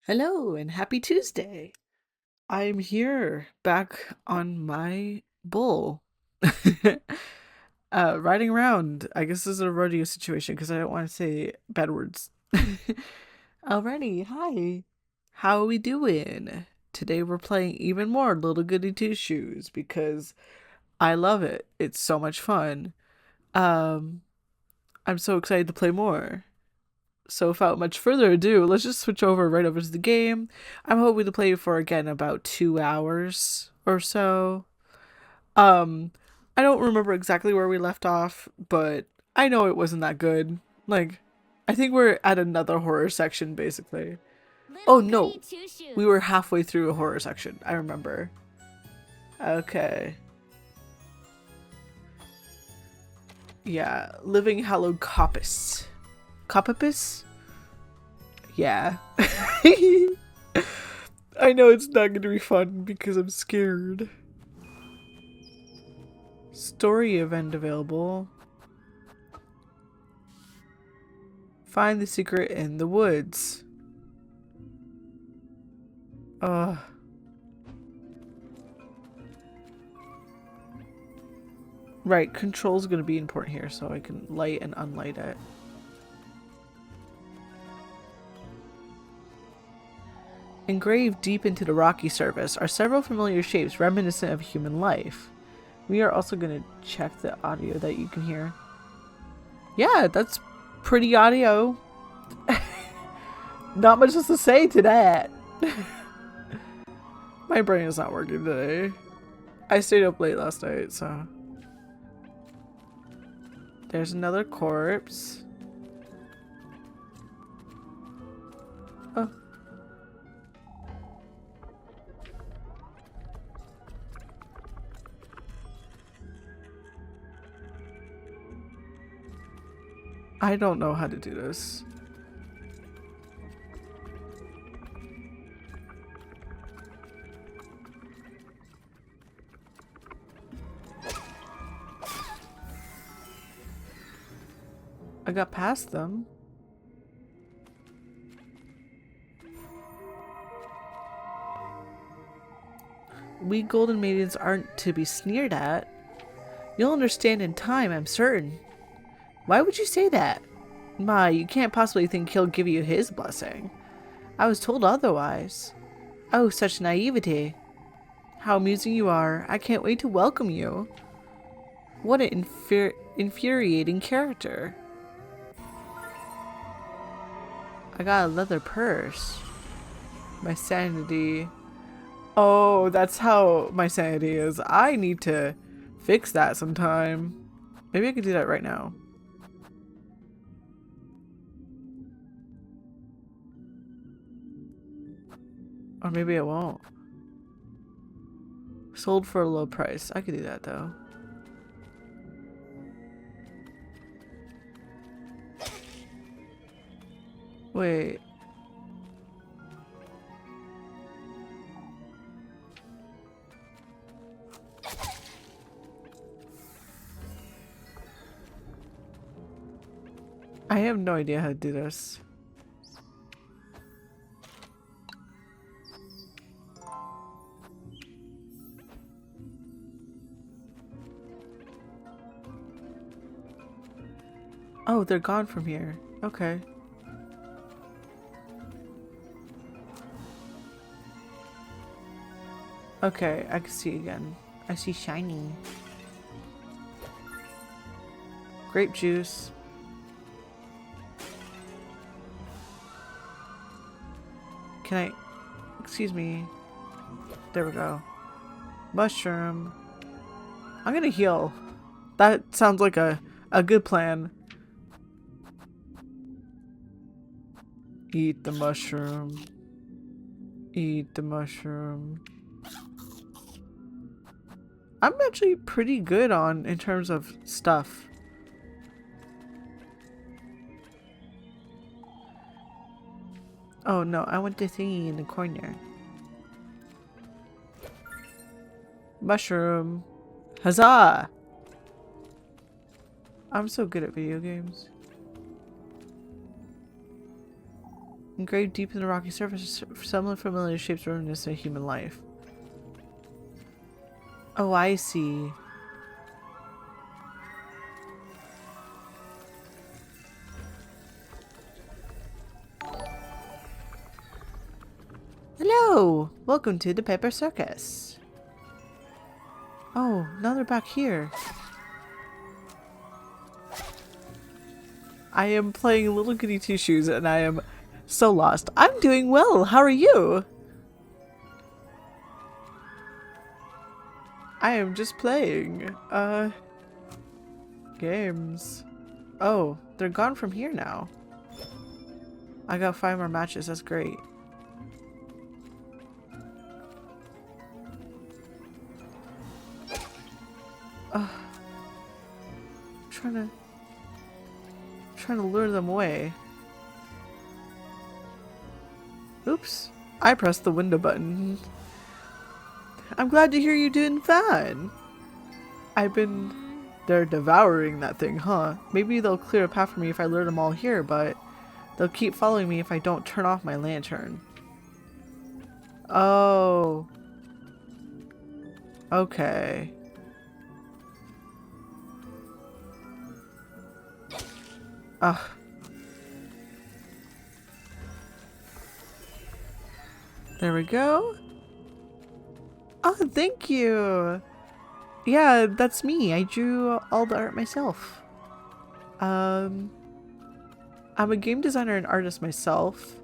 Hello and happy Tuesday. I'm here back on my bull. Riding around. I guess this is a rodeo situation because I don't want to say bad words. Alrighty, hi. How are we doing? Today we're playing even more Little Goody Two Shoes because I love it. It's so much fun. Um, I'm so excited to play more. So without much further ado, let's just switch right over to the game. I'm hoping to play for again about 2 hours or so. Um, I don't remember exactly where we left off, but I know it wasn't that good. Like, I think we're at another horror section basically. Oh no, we were halfway through a horror section. I remember. Okay. Yeah, living hallowed coppice. Coppice? Yeah. I know it's not going to be fun because I'm scared. Story event available. Find the secret in the woods. Ugh. Right, control's going to be important here so I can light and unlight it. Engraved deep into the rocky surface are several familiar shapes reminiscent of human life. We are also going to check the audio that you can hear. Yeah, that's pretty audio. Not much else to say to that. My brain is not working today. I stayed up late last night, so... There's another corpse. Oh. I don't know how to do this. I got past them. We golden maidens aren't to be sneered at. You'll understand in time, I'm certain. Why would you say that? Ma, you can't possibly think he'll give you his blessing. I was told otherwise. Oh, such naivety. How amusing you are. I can't wait to welcome you. What an infuriating character. I got a leather purse. My sanity. Oh, that's how my sanity is. I need to fix that sometime. Maybe I could do that right now. Or maybe I won't. Sold for a low price. I could do that though. Wait. I have no idea how to do this. Oh, they're gone from here. Okay. Okay, I can see again. I see shiny. Grape juice. Can I... Excuse me. There we go. Mushroom. I'm gonna heal. That sounds like a good plan. Eat the mushroom. Eat the mushroom. I'm actually pretty good in terms of stuff. Oh no, I want the thingy in the corner. Mushroom. Huzzah! I'm so good at video games. Engraved deep in the rocky surface, some unfamiliar shapes reminiscent of human life. Oh, I see. Hello! Welcome to the Paper Circus. Oh, now they're back here. I am playing Little Goody Two Shoes and I am so lost. I'm doing well. How are you? I am just playing, games. Oh, they're gone from here now. I got 5 more matches. That's great. I'm trying to lure them away. Oops. I pressed the window button. I'm glad to hear you're doing fine. They're devouring that thing, huh? Maybe they'll clear a path for me if I lure them all here, but they'll keep following me if I don't turn off my lantern. Oh. Okay. Ugh. There we go. Oh, thank you. Yeah, that's me. I drew all the art myself. I'm a game designer and artist myself.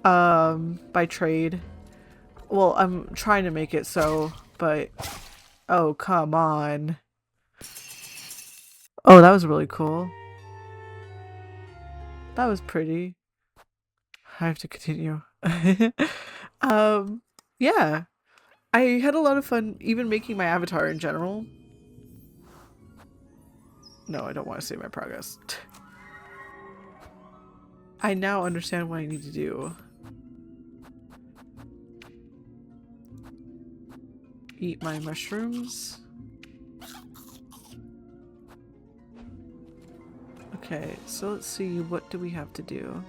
By trade. Well, I'm trying to make it so, but oh, come on. Oh, that was really cool. That was pretty. I have to continue. Yeah. I had a lot of fun even making my avatar in general. No, I don't want to save my progress. I now understand what I need to do. Eat my mushrooms. Okay, so let's see, what do we have to do?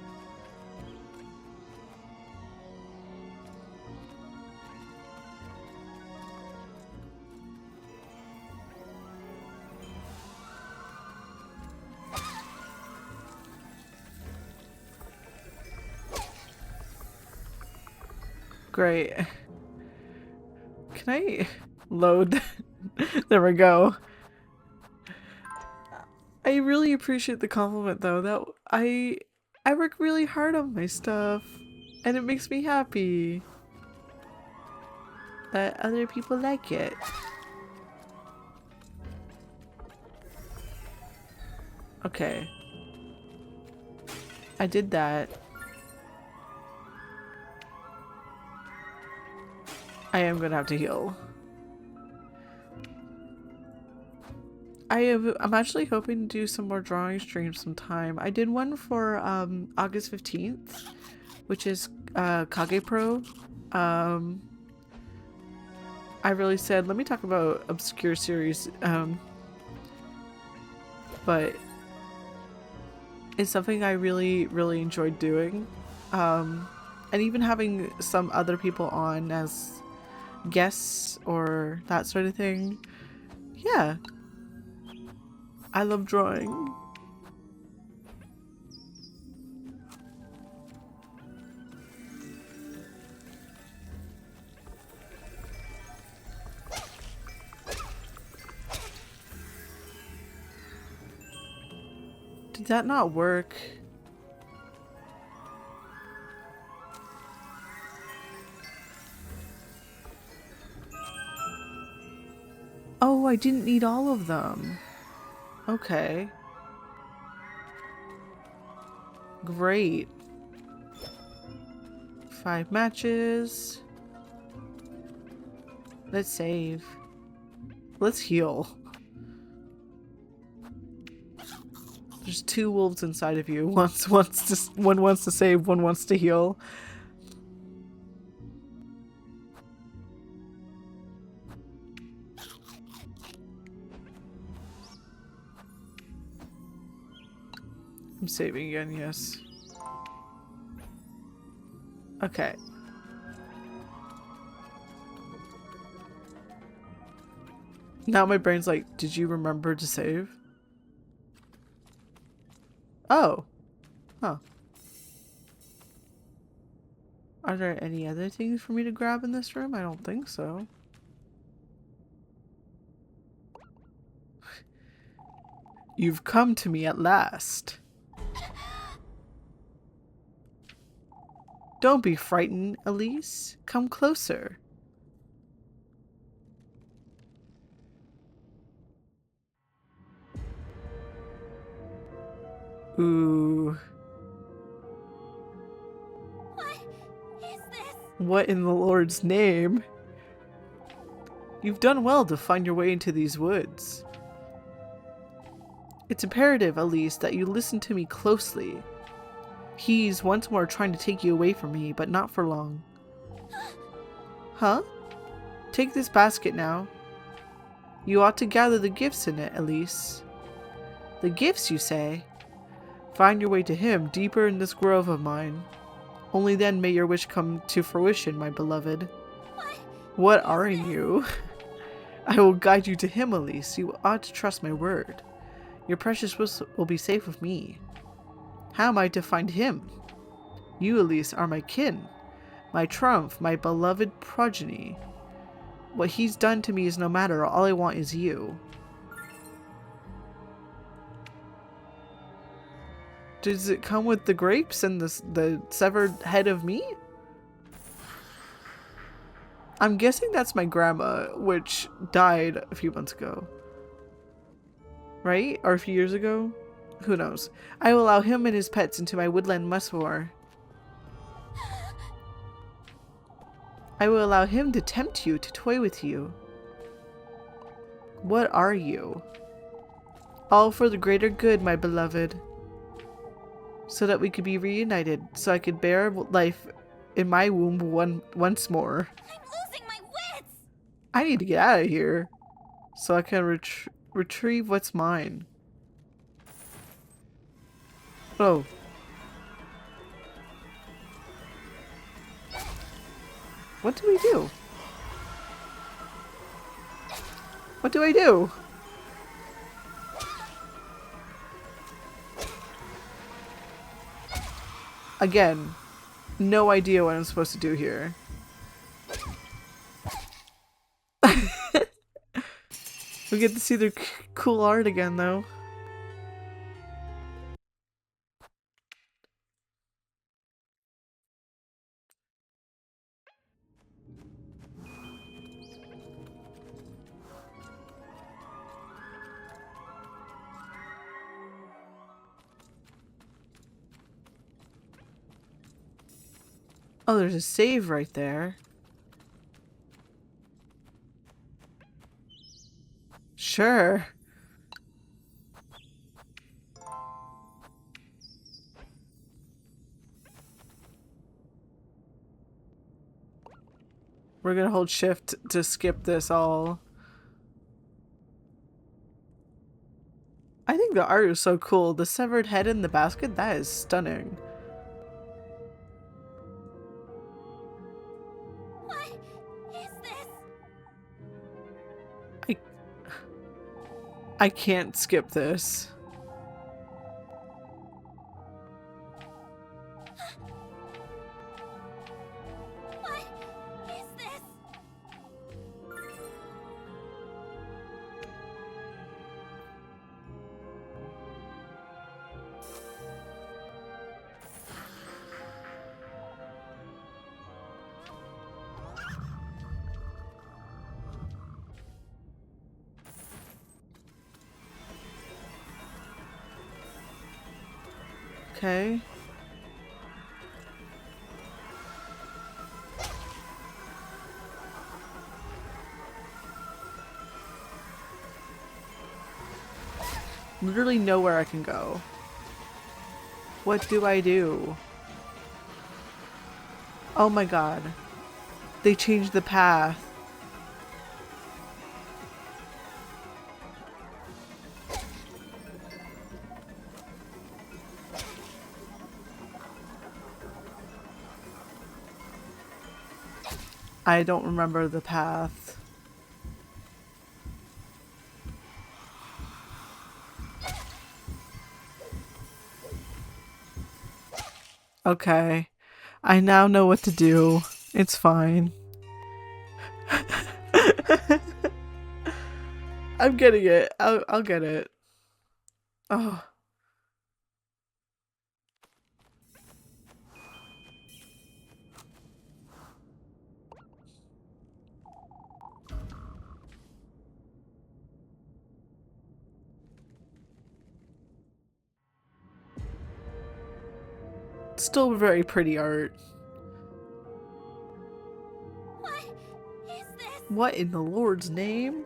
Great. Can I load? There we go. I really appreciate the compliment though. That I work really hard on my stuff and it makes me happy that other people like it. Okay. I did that. I am gonna have to heal. I'm actually hoping to do some more drawing streams sometime. I did one for August 15th, which is Kage Pro. I really said, let me talk about obscure series, but it's something I really, really enjoyed doing. And even having some other people on as guests or that sort of thing. Yeah. I love drawing. Did that not work? Oh, I didn't need all of them. Okay. Great. 5 matches. Let's save. Let's heal. There's 2 wolves inside of you. One wants to save, one wants to heal. I'm saving again, yes. Okay. Now my brain's like, did you remember to save? Oh. Huh. Are there any other things for me to grab in this room? I don't think so. You've come to me at last. Don't be frightened, Elise. Come closer. Ooh. What is this? What in the Lord's name? You've done well to find your way into these woods. It's imperative, Elise, that you listen to me closely. He's once more trying to take you away from me, but not for long. Huh? Take this basket now. You ought to gather the gifts in it, Elise. The gifts, you say? Find your way to him deeper in this grove of mine. Only then may your wish come to fruition, my beloved. What are you? I will guide you to him, Elise. You ought to trust my word. Your precious will be safe with me. How am I to find him? You, Elise, are my kin, my trump, my beloved progeny. What he's done to me is no matter. All I want is you. Does it come with the grapes and the severed head of me? I'm guessing that's my grandma, which died a few months ago. Right? Or a few years ago? Who knows? I will allow him and his pets into my woodland musmore. I will allow him to tempt you, to toy with you. What are you? All for the greater good, my beloved. So that we could be reunited, so I could bear life in my womb once more. I'm losing my wits! I need to get out of here, so I can retrieve what's mine. Oh. What do we do? What do I do? Again, no idea what I'm supposed to do here. We get to see their cool art again, though. Oh, there's a save right there. Sure. We're gonna hold shift to skip this all. I think the art is so cool. The severed head in the basket, that is stunning. What is this? I can't skip this. What is this? Okay. Literally nowhere I can go. What do I do? Oh my god. They changed the path. I don't remember the path. Okay. I now know what to do. It's fine. I'm getting it. I'll get it. Oh. Still very pretty art. What is this? What in the Lord's name?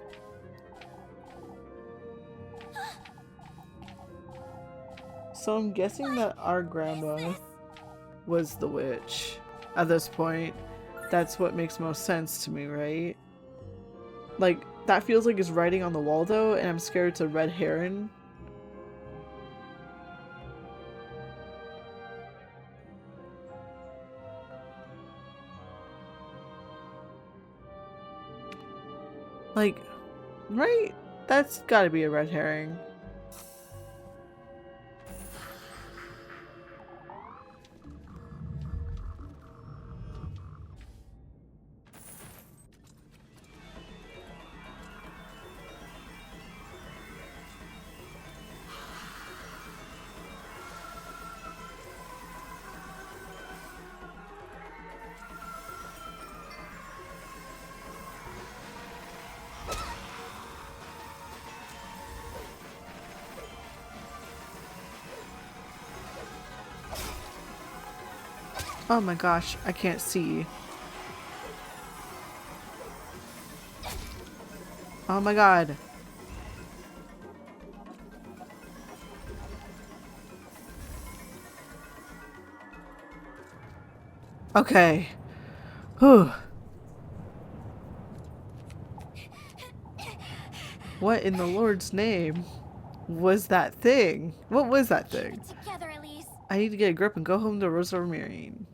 So I'm guessing that our grandma was the witch at this point. That's what makes most sense to me, right? Like, that feels like it's writing on the wall though, and I'm scared it's a red heron. Like, right? That's gotta be a red herring. Oh my gosh, I can't see. Oh my god. Okay. Whew. What in the Lord's name was that thing? What was that thing? Together, Elise. I need to get a grip and go home to Rosamarian.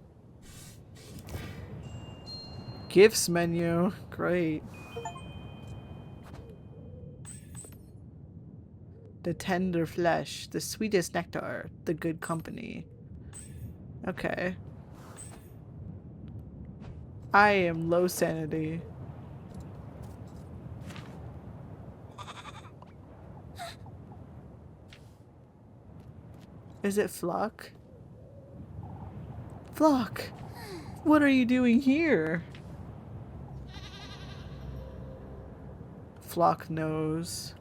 Gifts menu. Great. The tender flesh, the sweetest nectar, the good company. Okay. I am low sanity. Is it Flock? Flock! What are you doing here? Flock knows.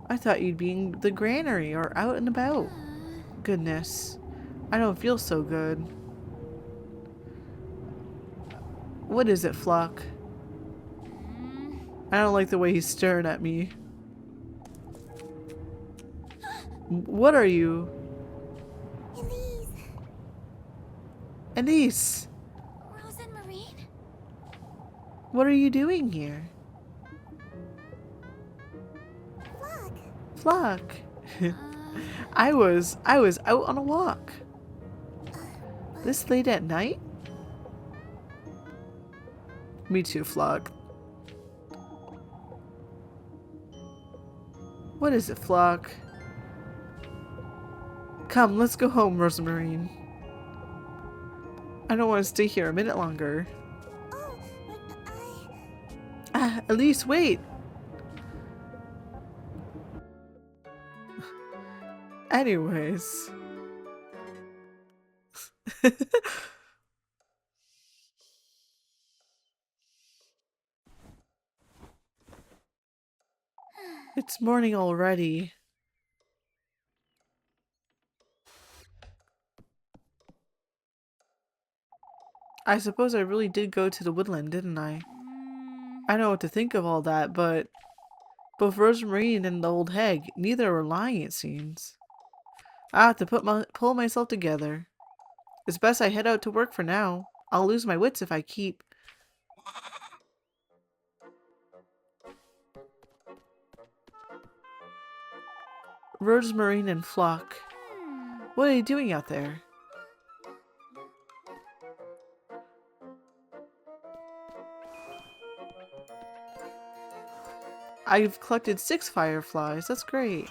I thought you'd be in the granary or out and about. Goodness. I don't feel so good. What is it, Flock? I don't like the way he's staring at me. What are you? Elise. Elise! Rose and Marine? What are you doing here? Look. Flock! I was out on a walk. This late at night? Me too, Flock. What is it, Flock? Come, let's go home, Rosamarian. I don't want to stay here a minute longer. Oh, but Ah, Elise, wait! Anyways. It's morning already. I suppose I really did go to the woodland, didn't I? I know what to think of all that, but both Rosemary and the old hag, neither were lying, it seems. I have to pull myself together. It's best I head out to work for now. I'll lose my wits if I keep. Rosemary and Flock. What are you doing out there? I've collected 6 fireflies. That's great.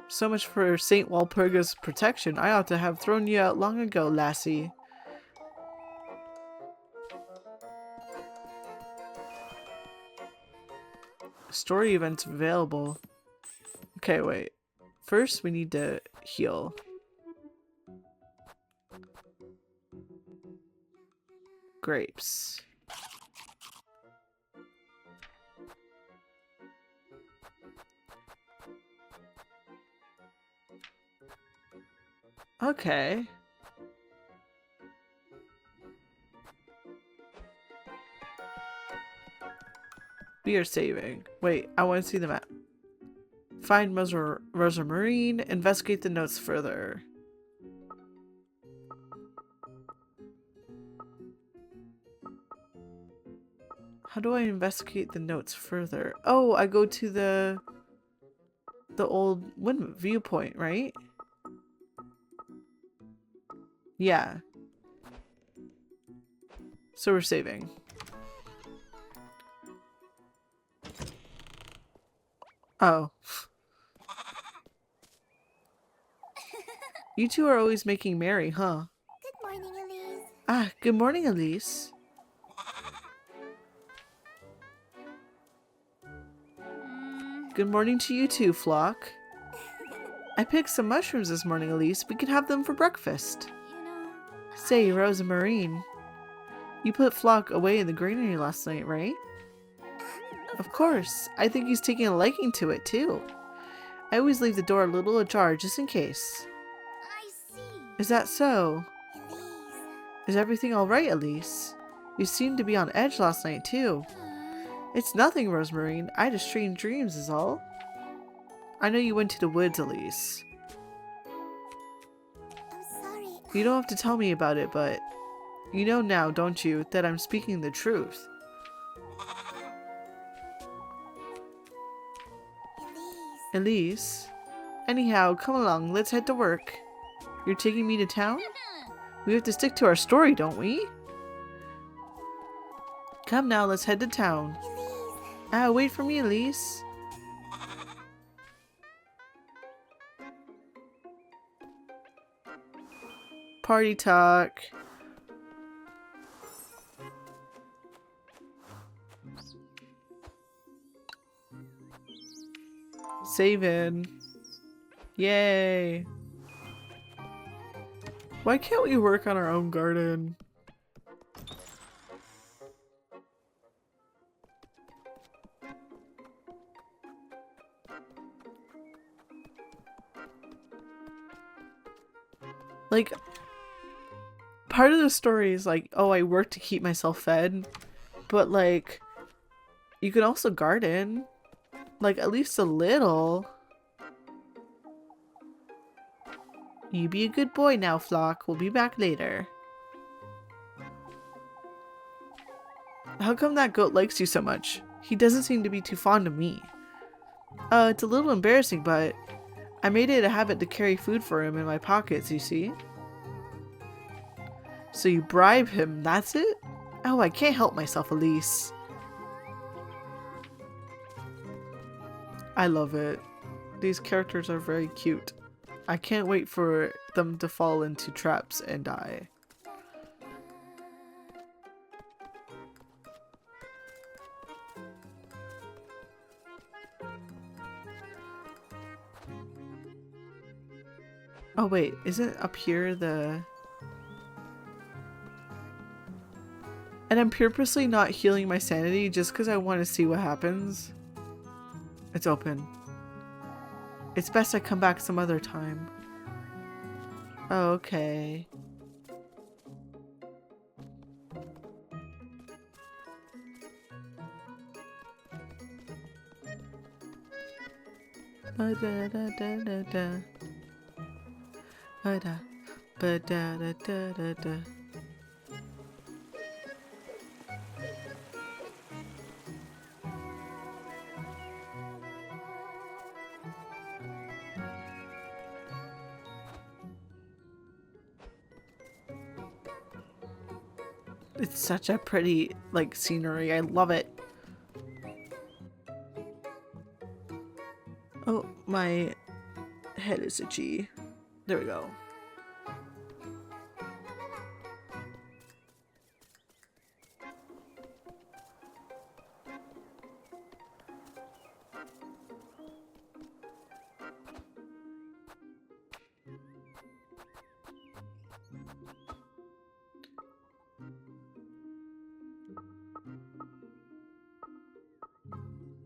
So much for Saint Walpurga's protection. I ought to have thrown you out long ago, lassie. Story events available. Okay, wait. First, we need to heal. Grapes. Okay. We are saving. Wait, I want to see the map. Find Rosa Marine. Investigate the notes further. How do I investigate the notes further? Oh, I go to the old wind viewpoint, right? Yeah. So we're saving. Oh. You two are always making merry, huh? Good morning, Elise. Ah, good morning, Elise. Good morning to you too, Flock. I picked some mushrooms this morning, Elise. We could have them for breakfast. You know, Say, Rosa Marine. You put Flock away in the granary last night, right? Of course. I think he's taking a liking to it, too. I always leave the door a little ajar just in case. I see. Is that so? Elise. Is everything alright, Elise? You seemed to be on edge last night, too. It's nothing, Rosemarine. I had a strange dreams is all. I know you went to the woods, Elise. I'm sorry. You don't have to tell me about it, but you know now, don't you, that I'm speaking the truth. Elise. Elise? Anyhow, come along, let's head to work. You're taking me to town? We have to stick to our story, don't we? Come now, let's head to town. Elise. Ah, wait for me, Elise. Party talk. Saving. Yay. Why can't we work on our own garden? Like, part of the story is like, oh, I work to keep myself fed, but like, you can also garden, like at least a little. You be a good boy now, Flock. We'll be back later. How come that goat likes you so much? He doesn't seem to be too fond of me. It's a little embarrassing, but I made it a habit to carry food for him in my pockets, you see? So you bribe him, that's it? Oh, I can't help myself, Elise. I love it. These characters are very cute. I can't wait for them to fall into traps and die. Oh wait, isn't up here the... And I'm purposely not healing my sanity just because I want to see what happens. It's open. It's best I come back some other time. Oh, okay. Ba da da da da da. Ba da ba da da da da da. It's such a pretty, like, scenery. I love it. Oh, my head is itchy. There we go.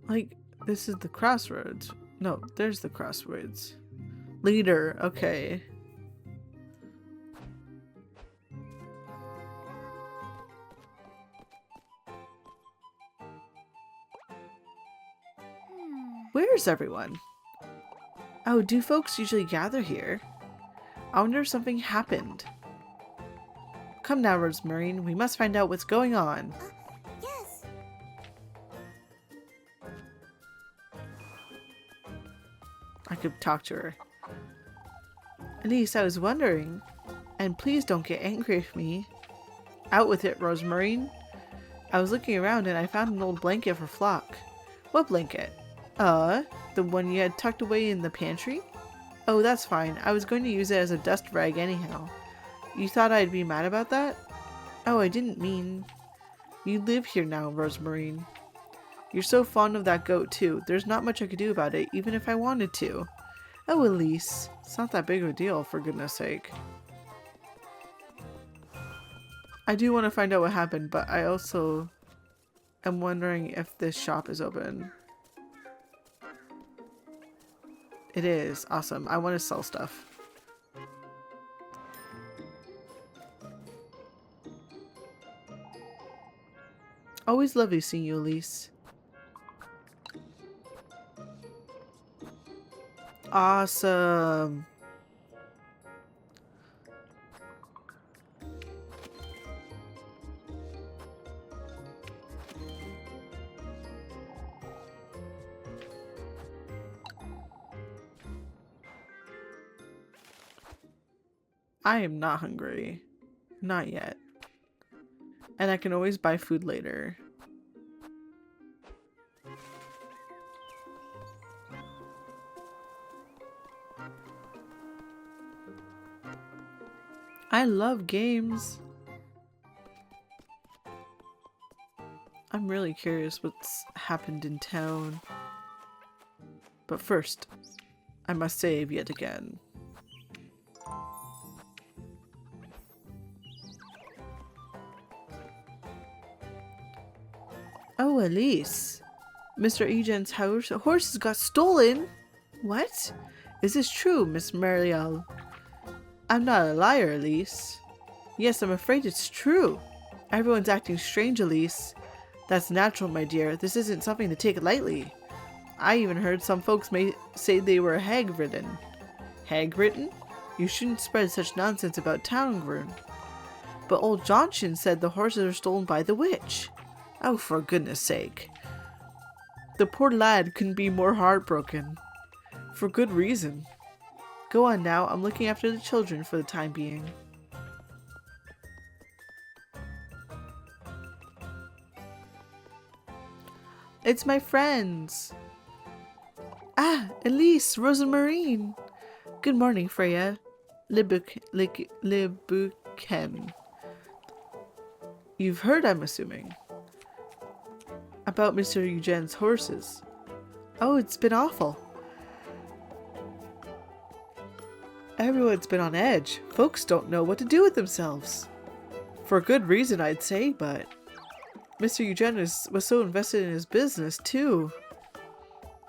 Like, this is the crossroads. No, there's the crossroads. Leader, okay. Where's everyone? Oh, do folks usually gather here? I wonder if something happened. Come now, Rosemarine. We must find out what's going on. Yes. I could talk to her. Elise, I was wondering, and please don't get angry with me. Out with it, Rosemarine. I was looking around and I found an old blanket for Flock. What blanket? The one you had tucked away in the pantry? Oh, that's fine. I was going to use it as a dust rag anyhow. You thought I'd be mad about that? Oh, I didn't mean... You live here now, Rosemarine. You're so fond of that goat too. There's not much I could do about it, even if I wanted to. Oh, Elise. It's not that big of a deal, for goodness sake. I do want to find out what happened, but I also am wondering if this shop is open. It is. Awesome. I want to sell stuff. Always lovely seeing you, Elise. Awesome. I am not hungry. Not yet. And I can always buy food later. I love games. I'm really curious what's happened in town. But first, I must save yet again. Oh, Elise. Mr. Eugen's horses got stolen? What? Is this true, Miss Marielle? I'm not a liar, Elise. Yes, I'm afraid it's true. Everyone's acting strange, Elise. That's natural, my dear. This isn't something to take lightly. I even heard some folks may say they were hag-ridden. Hag-ridden? You shouldn't spread such nonsense about town-grown. But old Johnson said the horses were stolen by the witch. Oh, for goodness sake. The poor lad couldn't be more heartbroken. For good reason. Go on now, I'm looking after the children for the time being. It's my friends! Ah, Elise, Rosemarine! Good morning, Freya. Libuken. You've heard, I'm assuming, about Mr. Eugen's horses. Oh, it's been awful. Everyone's been on edge. Folks don't know what to do with themselves. For good reason, I'd say, but Mr. Eugen was so invested in his business, too.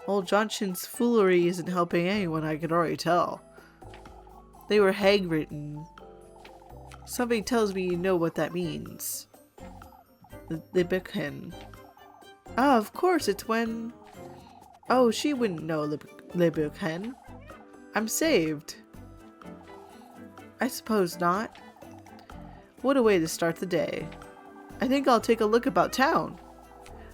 Old Johnson's foolery isn't helping anyone, I can already tell. They were hag-ridden. Something tells me you know what that means. The Bicken. Ah, of course, it's when... Oh, she wouldn't know Libuken. I'm saved. I suppose not. What a way to start the day. I think I'll take a look about town.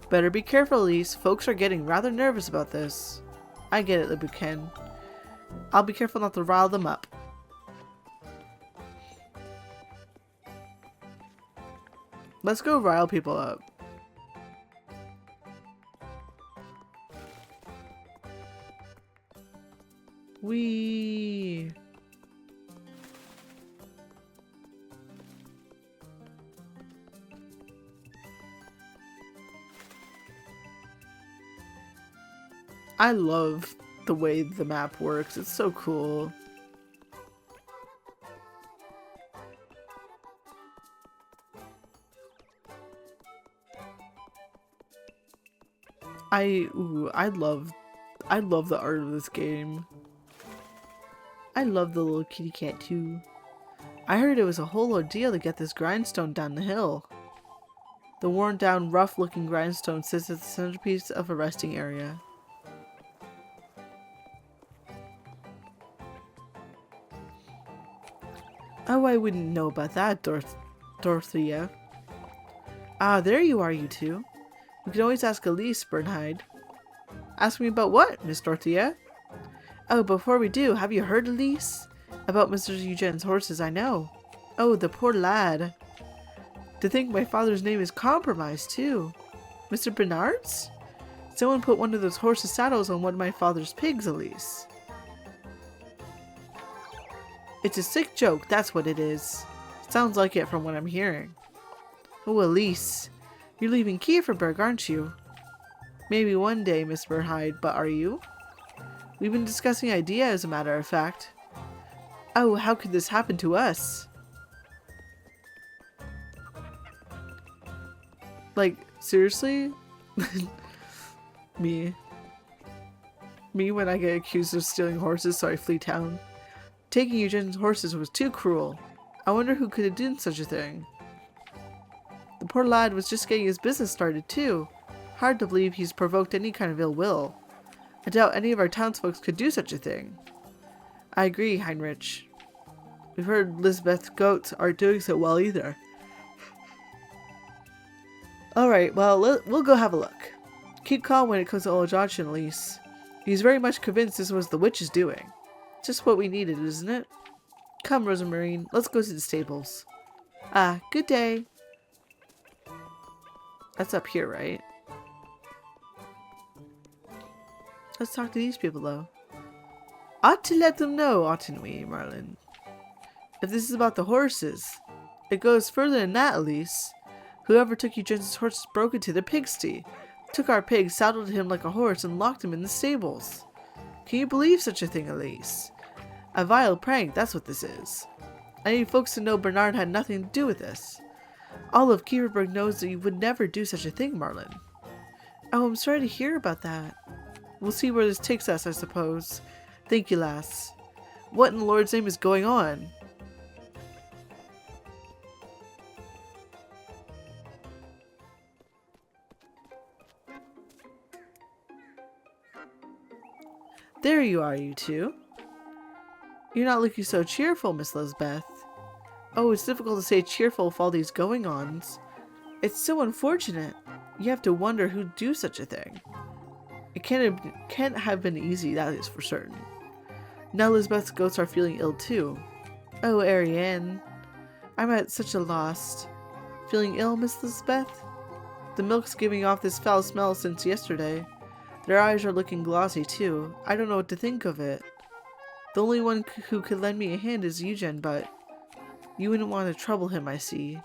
Better be careful, Elise. Folks are getting rather nervous about this. I get it, Libuken. I'll be careful not to rile them up. Let's go rile people up. Wee. I love the way the map works. It's so cool. I love the art of this game. I love the little kitty cat too. I heard it was a whole ordeal to get this grindstone down the hill. The worn down, rough looking grindstone sits at the centerpiece of a resting area. Oh, I wouldn't know about that, Dorothea. Ah, there you are, you two. You can always ask Elise, Bernhide. Ask me about what, Miss Dorothea? Oh, before we do, have you heard, Elise? About Mr. Eugene's horses, I know. Oh, the poor lad. To think my father's name is compromised, too. Mr. Bernard's? Someone put one of those horses' saddles on one of my father's pigs, Elise. It's a sick joke, that's what it is. Sounds like it from what I'm hearing. Oh, Elise. You're leaving Kieferberg, aren't you? Maybe one day, Miss Bernhide, but are you? We've been discussing idea, as a matter of fact. Oh, how could this happen to us? Like, seriously? Me when I get accused of stealing horses, so I flee town. Taking Eugene's horses was too cruel. I wonder who could have done such a thing. The poor lad was just getting his business started, too. Hard to believe he's provoked any kind of ill will. I doubt any of our townsfolk could do such a thing. I agree, Heinrich. We've heard Lisbeth's goats aren't doing so well either. Alright, well, we'll go have a look. Keep calm when it comes to old Johnson, Elise. He's very much convinced this was the witch's doing. Just what we needed, isn't it? Come, Rosamarine, let's go to the stables. Ah, good day. That's up here, right? Let's talk to these people, though. Ought to let them know, oughtn't we, Marlin? If this is about the horses, it goes further than that, Elise. Whoever took Eugene's horses broke into the pigsty, took our pig, saddled him like a horse, and locked him in the stables. Can you believe such a thing, Elise? A vile prank, that's what this is. I need folks to know Bernard had nothing to do with this. All of Kieferberg knows that you would never do such a thing, Marlin. Oh, I'm sorry to hear about that. We'll see where this takes us, I suppose. Thank you, lass. What in the Lord's name is going on? There you are, you two. You're not looking so cheerful, Miss Lisbeth. Oh, it's difficult to stay cheerful with all these going-ons. It's so unfortunate. You have to wonder who'd do such a thing. It can't have been easy, that is for certain. Now Lisbeth's goats are feeling ill too. Oh, Ariane. I'm at such a loss. Feeling ill, Miss Lisbeth? The milk's giving off this foul smell since yesterday. Their eyes are looking glossy too. I don't know what to think of it. The only one who could lend me a hand is Eugen, but you wouldn't want to trouble him, I see.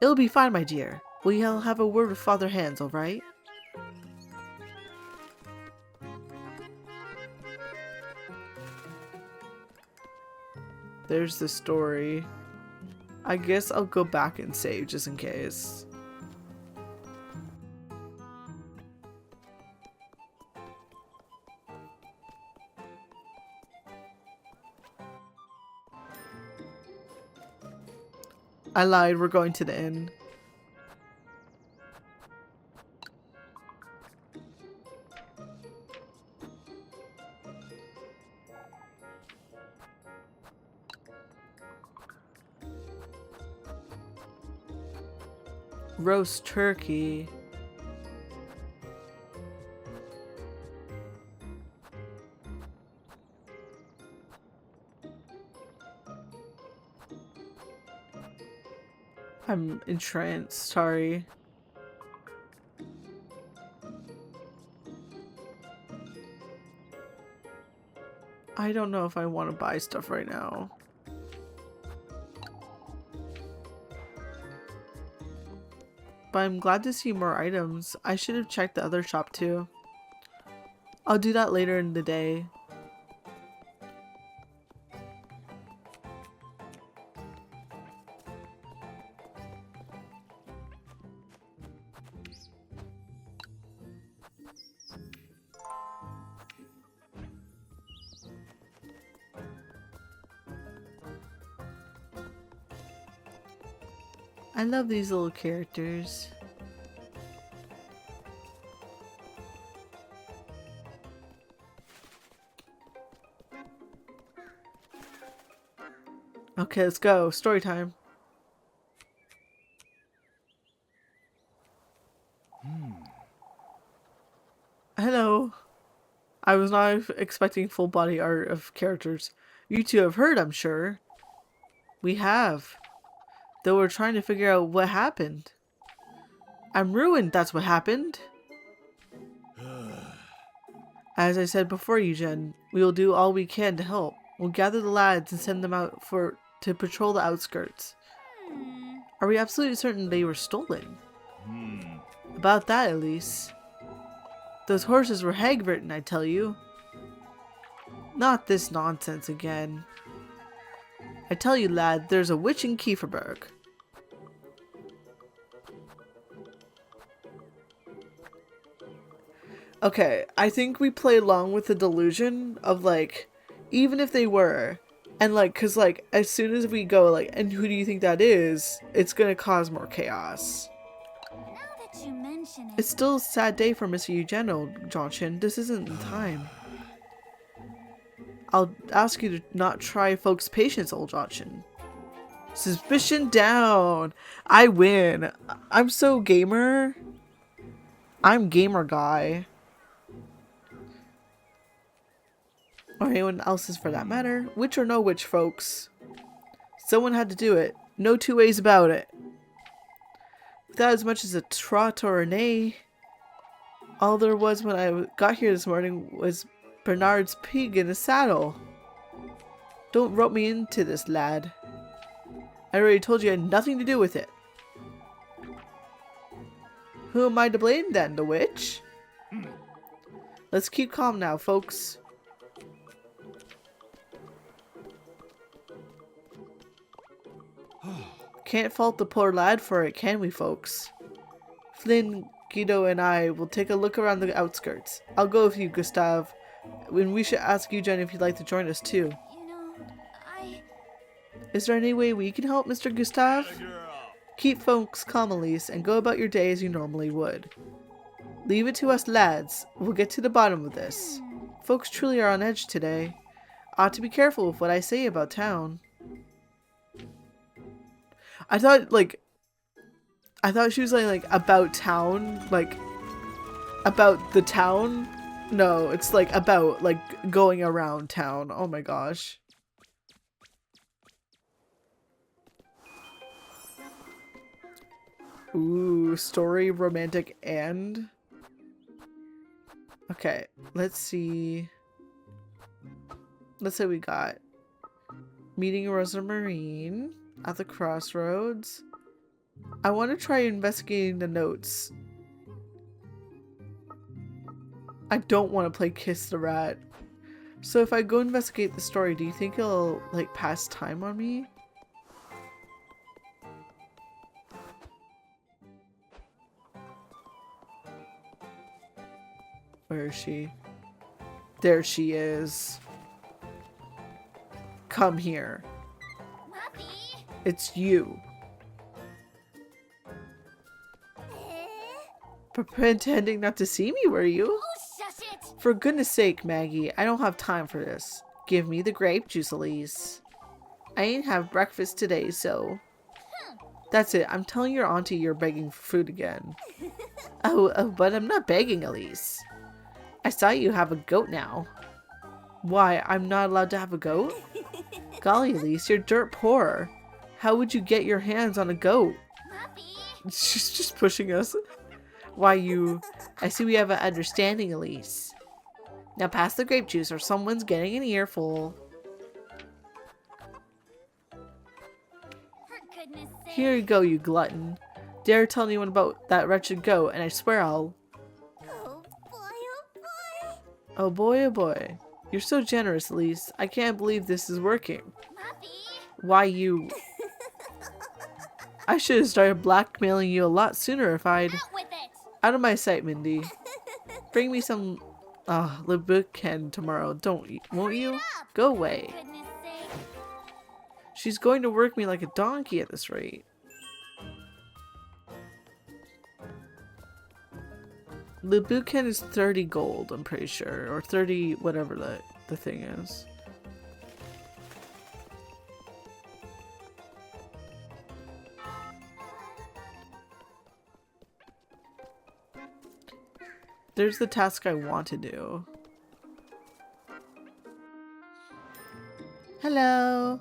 It'll be fine, my dear. We'll have a word with Father Hans, all right? There's the story. I guess I'll go back and save just in case. I lied, we're going to the inn. Roast turkey. I'm entranced, sorry. I don't know if I want to buy stuff right now. But I'm glad to see more items. I should have checked the other shop too. I'll do that later in the day. I love these little characters. Okay, let's go. Story time. Hello. I was not expecting full body art of characters. You two have heard, I'm sure. We have. Though we're trying to figure out what happened. I'm ruined, that's what happened. As I said before, Eugen, we will do all we can to help. We'll gather the lads and send them out to patrol the outskirts. Are we absolutely certain they were stolen? About that, at least. Those horses were hag-written, I tell you. Not this nonsense again. I tell you, lad, there's a witch in Kieferberg. Okay, I think we play along with the delusion of, like, even if they were, and, like, cause, like, as soon as we go, like, and who do you think that is, it's gonna cause more chaos. Now that you mention it. It's still a sad day for Mr. Eugenio, Johnson. This isn't the time. I'll ask you to not try folks' patience, old Johnson. Suspicion down! I win! I'm so gamer. I'm gamer guy. Or anyone else's for that matter. Witch or no witch, folks. Someone had to do it. No two ways about it. Without as much as a trot or a neigh. All there was when I got here this morning was Bernard's pig in a saddle. Don't rope me into this, lad. I already told you I had nothing to do with it. Who am I to blame then? The witch? Let's keep calm now, folks. Can't fault the poor lad for it, can we, folks? Flynn, Guido, and I will take a look around the outskirts. I'll go with you, Gustav. And we should ask Eugen if he'd like to join us, too. You know, Is there any way we can help, Mr. Gustav? Keep folks calm, Elise, and go about your day as you normally would. Leave it to us, lads. We'll get to the bottom of this. Folks truly are on edge today. Ought to be careful with what I say about town. I thought she was like about town, like about the town. No, it's like about like going around town. Oh my gosh. Ooh, story, romantic, and okay, let's see. Let's say we got meeting Rosa Marine at the crossroads. I want to try investigating the notes. I don't want to play Kiss the Rat. So if I go investigate the story, do you think it'll like pass time on me? Where is she? There she is. Come here. Puppy. It's you. Pretending not to see me, were you? Oh, shush it. For goodness sake, Maggie, I don't have time for this. Give me the grape juice, Elise. I ain't have breakfast today, so... That's it. I'm telling your auntie you're begging for food again. Oh, but I'm not begging, Elise. I saw you have a goat now. Why, I'm not allowed to have a goat? Golly, Elise, you're dirt poor. How would you get your hands on a goat? She's just pushing us. Why you... I see we have an understanding, Elise. Now pass the grape juice or someone's getting an earful. For goodness sake. Here you go, you glutton. Dare tell anyone about that wretched goat, and I swear I'll... Oh boy, oh boy. Oh boy, oh boy. You're so generous, Elise. I can't believe this is working. Muffy. Why you... I should have started blackmailing you a lot sooner if I'd... Out with it. Out of my sight, Mindy. Bring me some... Libuken tomorrow, won't you? Go away. For goodness sake. She's going to work me like a donkey at this rate. Libuken is 30 gold, I'm pretty sure. Or 30, whatever the thing is. There's the task I want to do. Hello.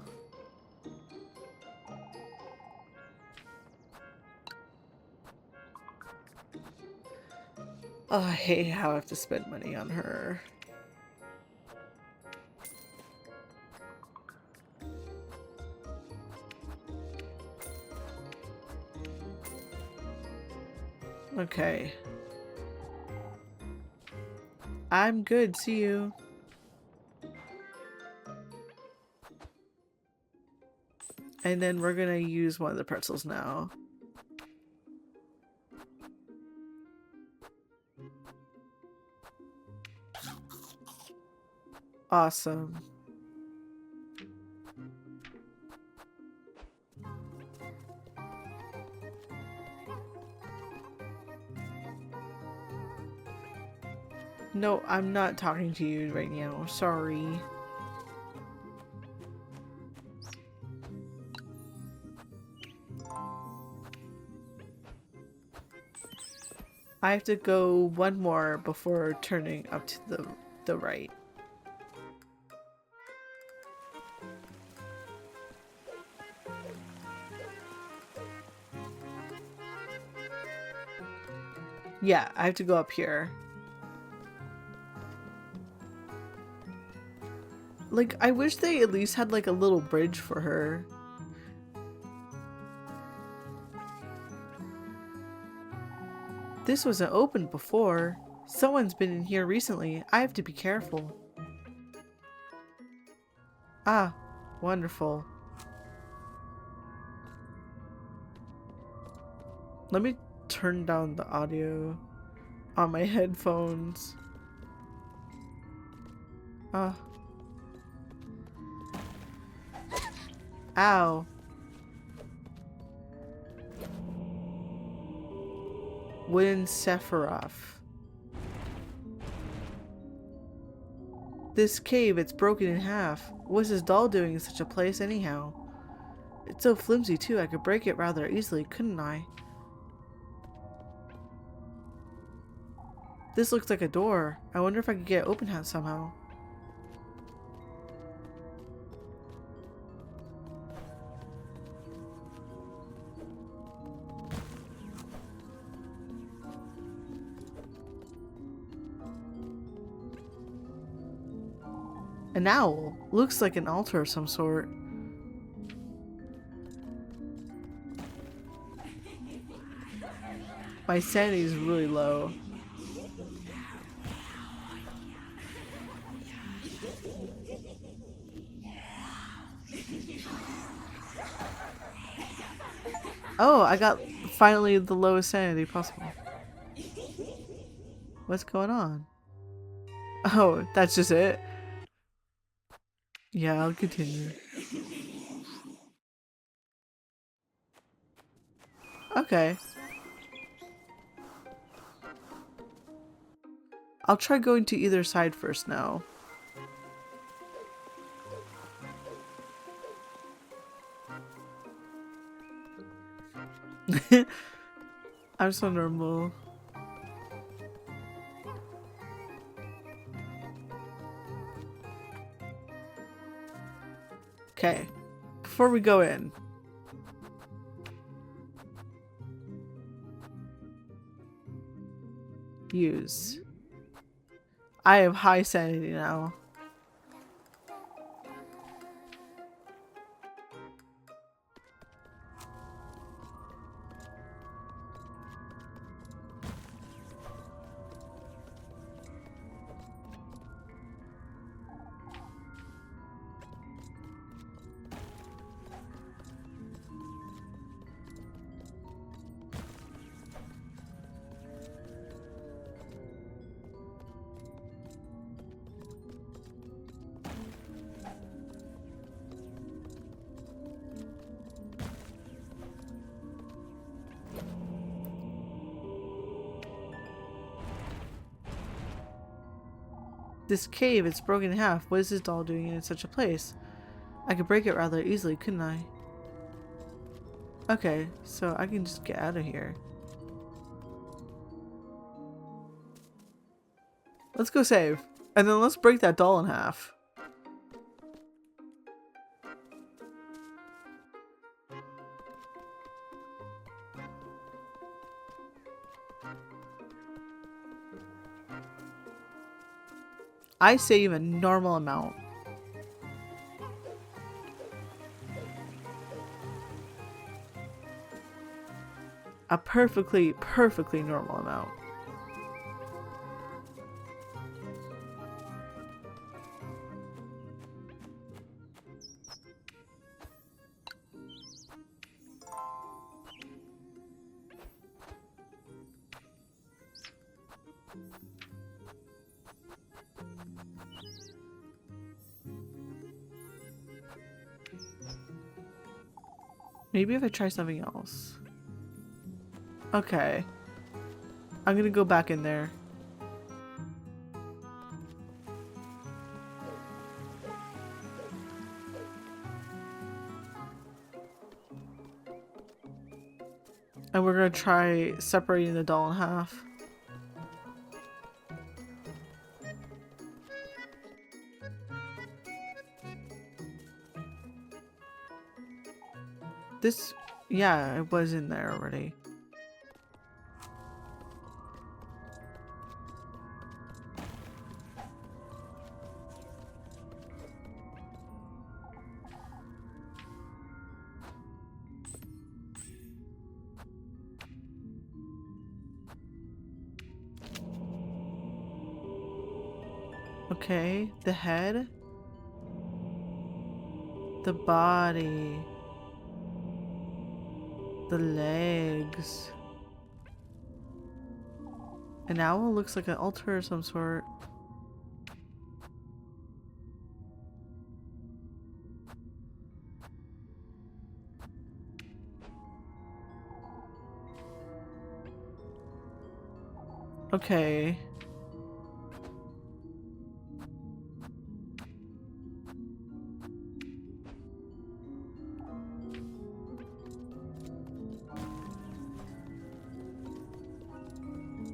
Oh, I hate how I have to spend money on her. Okay. I'm good, see you. And then we're gonna use one of the pretzels now. Awesome. No, I'm not talking to you right now. Sorry. I have to go one more before turning up to the right. Yeah, I have to go up here. Like, I wish they at least had like a little bridge for her. This wasn't open before. Someone's been in here recently. I have to be careful. Ah, wonderful. Let me turn down the audio on my headphones. Ah. Ow. Wooden Sephiroth. This cave, it's broken in half. What's this doll doing in such a place anyhow? It's so flimsy too, I could break it rather easily, couldn't I? This looks like a door. I wonder if I could get it open somehow. An owl. Looks like an altar of some sort. My sanity is really low. Oh, I got finally the lowest sanity possible. What's going on? Oh, that's just it? Yeah, I'll continue. Okay. I'll try going to either side first now. I'm so normal. Okay, before we go in, Use. I have high sanity now. This cave, it's broken in half. What is this doll doing in such a place? I could break it rather easily, couldn't I? Okay, so I can just get out of here. Let's go save. And then let's break that doll in half. I save a normal amount. A perfectly normal amount. Maybe if I try something else. Okay. I'm gonna go back in there. And we're gonna try separating the doll in half. This, yeah, it was in there already. Okay, the head, the body, the legs. An owl looks like an altar of some sort. Okay.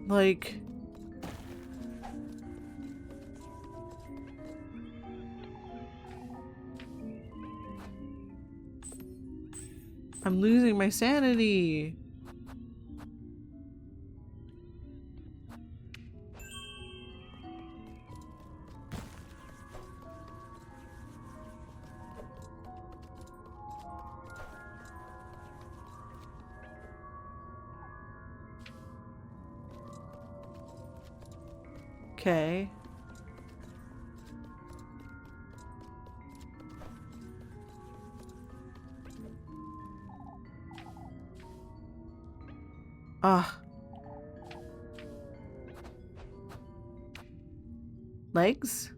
Like, I'm losing my sanity. Okay. Ah. Legs?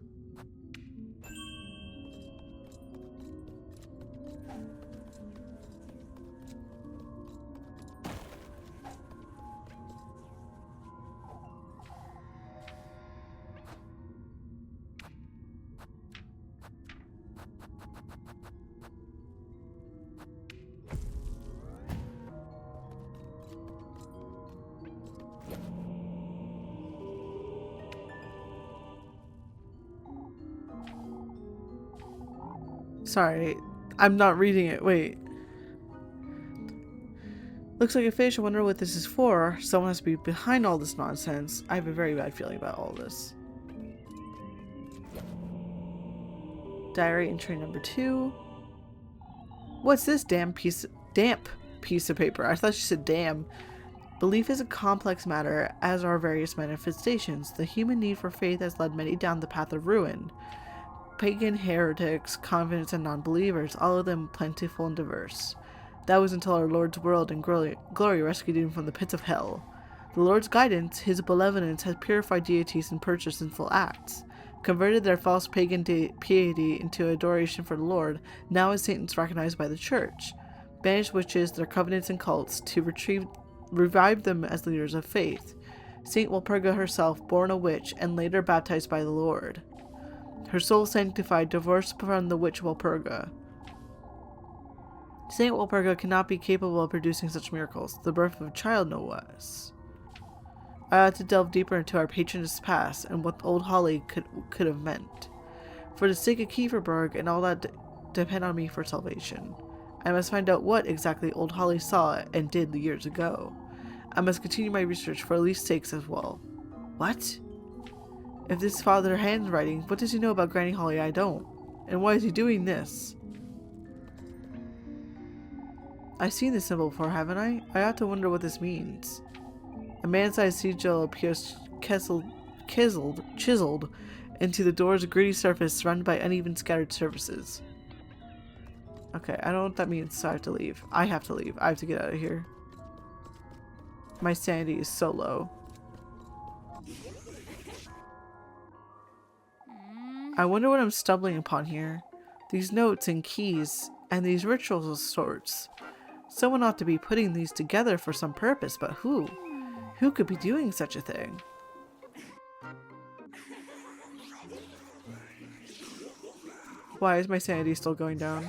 Sorry, I'm not reading it. Wait. Looks like a fish. I wonder what this is for. Someone has to be behind all this nonsense. I have a very bad feeling about all this. Diary entry number 2. What's this damp piece of paper? I thought she said damn. Belief is a complex matter, as are various manifestations. The human need for faith has led many down the path of ruin. Pagan heretics, convents, and non-believers, all of them plentiful and diverse. That was until our Lord's world and glory rescued him from the pits of hell. The Lord's guidance, his benevolence, has purified deities and purged sinful acts, converted their false pagan piety into adoration for the Lord, now as saints recognized by the Church, banished witches, their covenants and cults, to revive them as leaders of faith. Saint Walpurga herself, born a witch, and later baptized by the Lord. Her soul sanctified, divorced from the witch Walpurga. Saint Walpurga cannot be capable of producing such miracles, the birth of a child no less. I ought to delve deeper into our patroness past and what old Holly could have meant. For the sake of Kieferberg and all that depend on me for salvation. I must find out what exactly old Holly saw and did years ago. I must continue my research for Elif's sakes as well. What? If this is Father handwriting, what does he know about Granny Holly I don't? And why is he doing this? I've seen this symbol before, haven't I? I ought to wonder what this means. A man-sized sigil appears chiseled into the door's gritty surface surrounded by uneven scattered surfaces. Okay, I don't know what that means, so I have to leave. I have to leave. I have to get out of here. My sanity is so low. I wonder what I'm stumbling upon here. These notes and keys, and these rituals of sorts. Someone ought to be putting these together for some purpose, but who? Who could be doing such a thing? Why is my sanity still going down?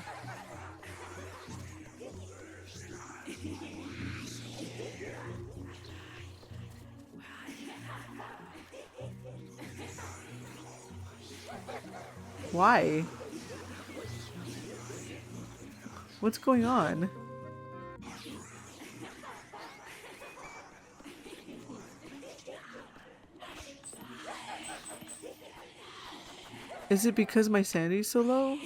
Why? What's going on? Is it because my sanity's so low?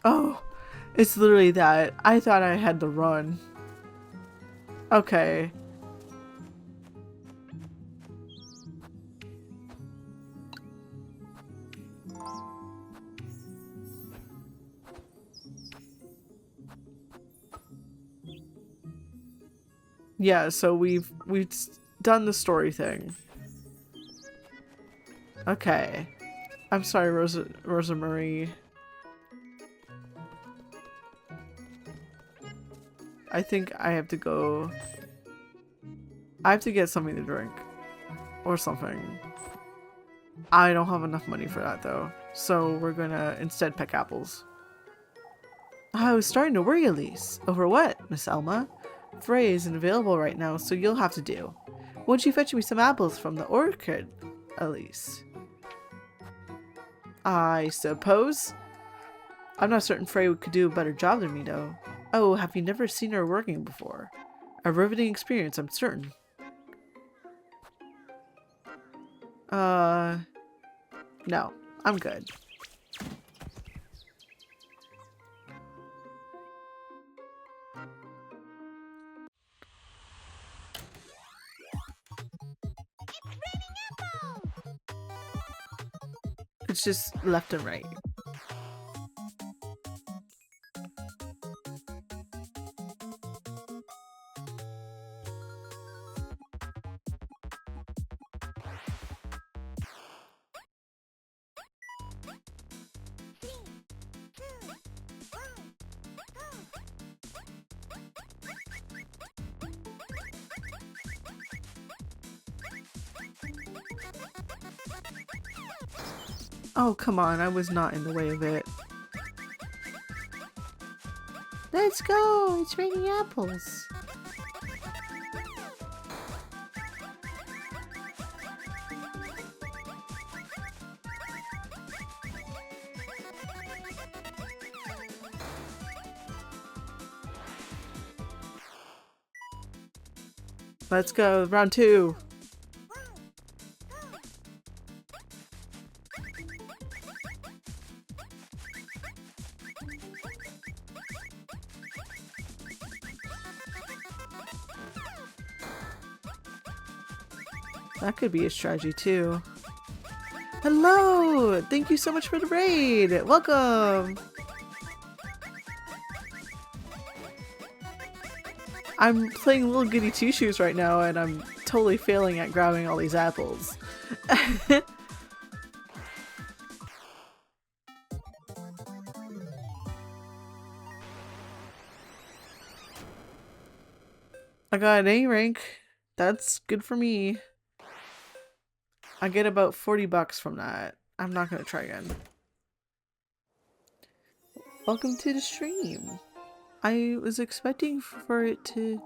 Oh, it's literally that. I thought I had to run. Okay. Yeah, so we've done the story thing. Okay. I'm sorry, Rosa Marie. I think I have to go. I have to get something to drink. Or something. I don't have enough money for that though. So we're gonna instead pick apples. I was starting to worry, Elise. Over what, Miss Elma? Freya isn't available right now, so you'll have to do. Won't you fetch me some apples from the orchard, Elise? I suppose. I'm not certain Freya could do a better job than me, though. Oh, have you never seen her working before? A riveting experience, I'm certain. No. I'm good. It's just left and right. Oh, come on. I was not in the way of it. Let's go. It's raining apples. Let's go. Round 2. That could be a strategy too. Hello! Thank you so much for the raid! Welcome! I'm playing Little Goody Two Shoes right now and I'm totally failing at grabbing all these apples. I got an A rank. That's good for me. I get about 40 bucks from that. I'm not gonna try again. Welcome to the stream. I was expecting for it to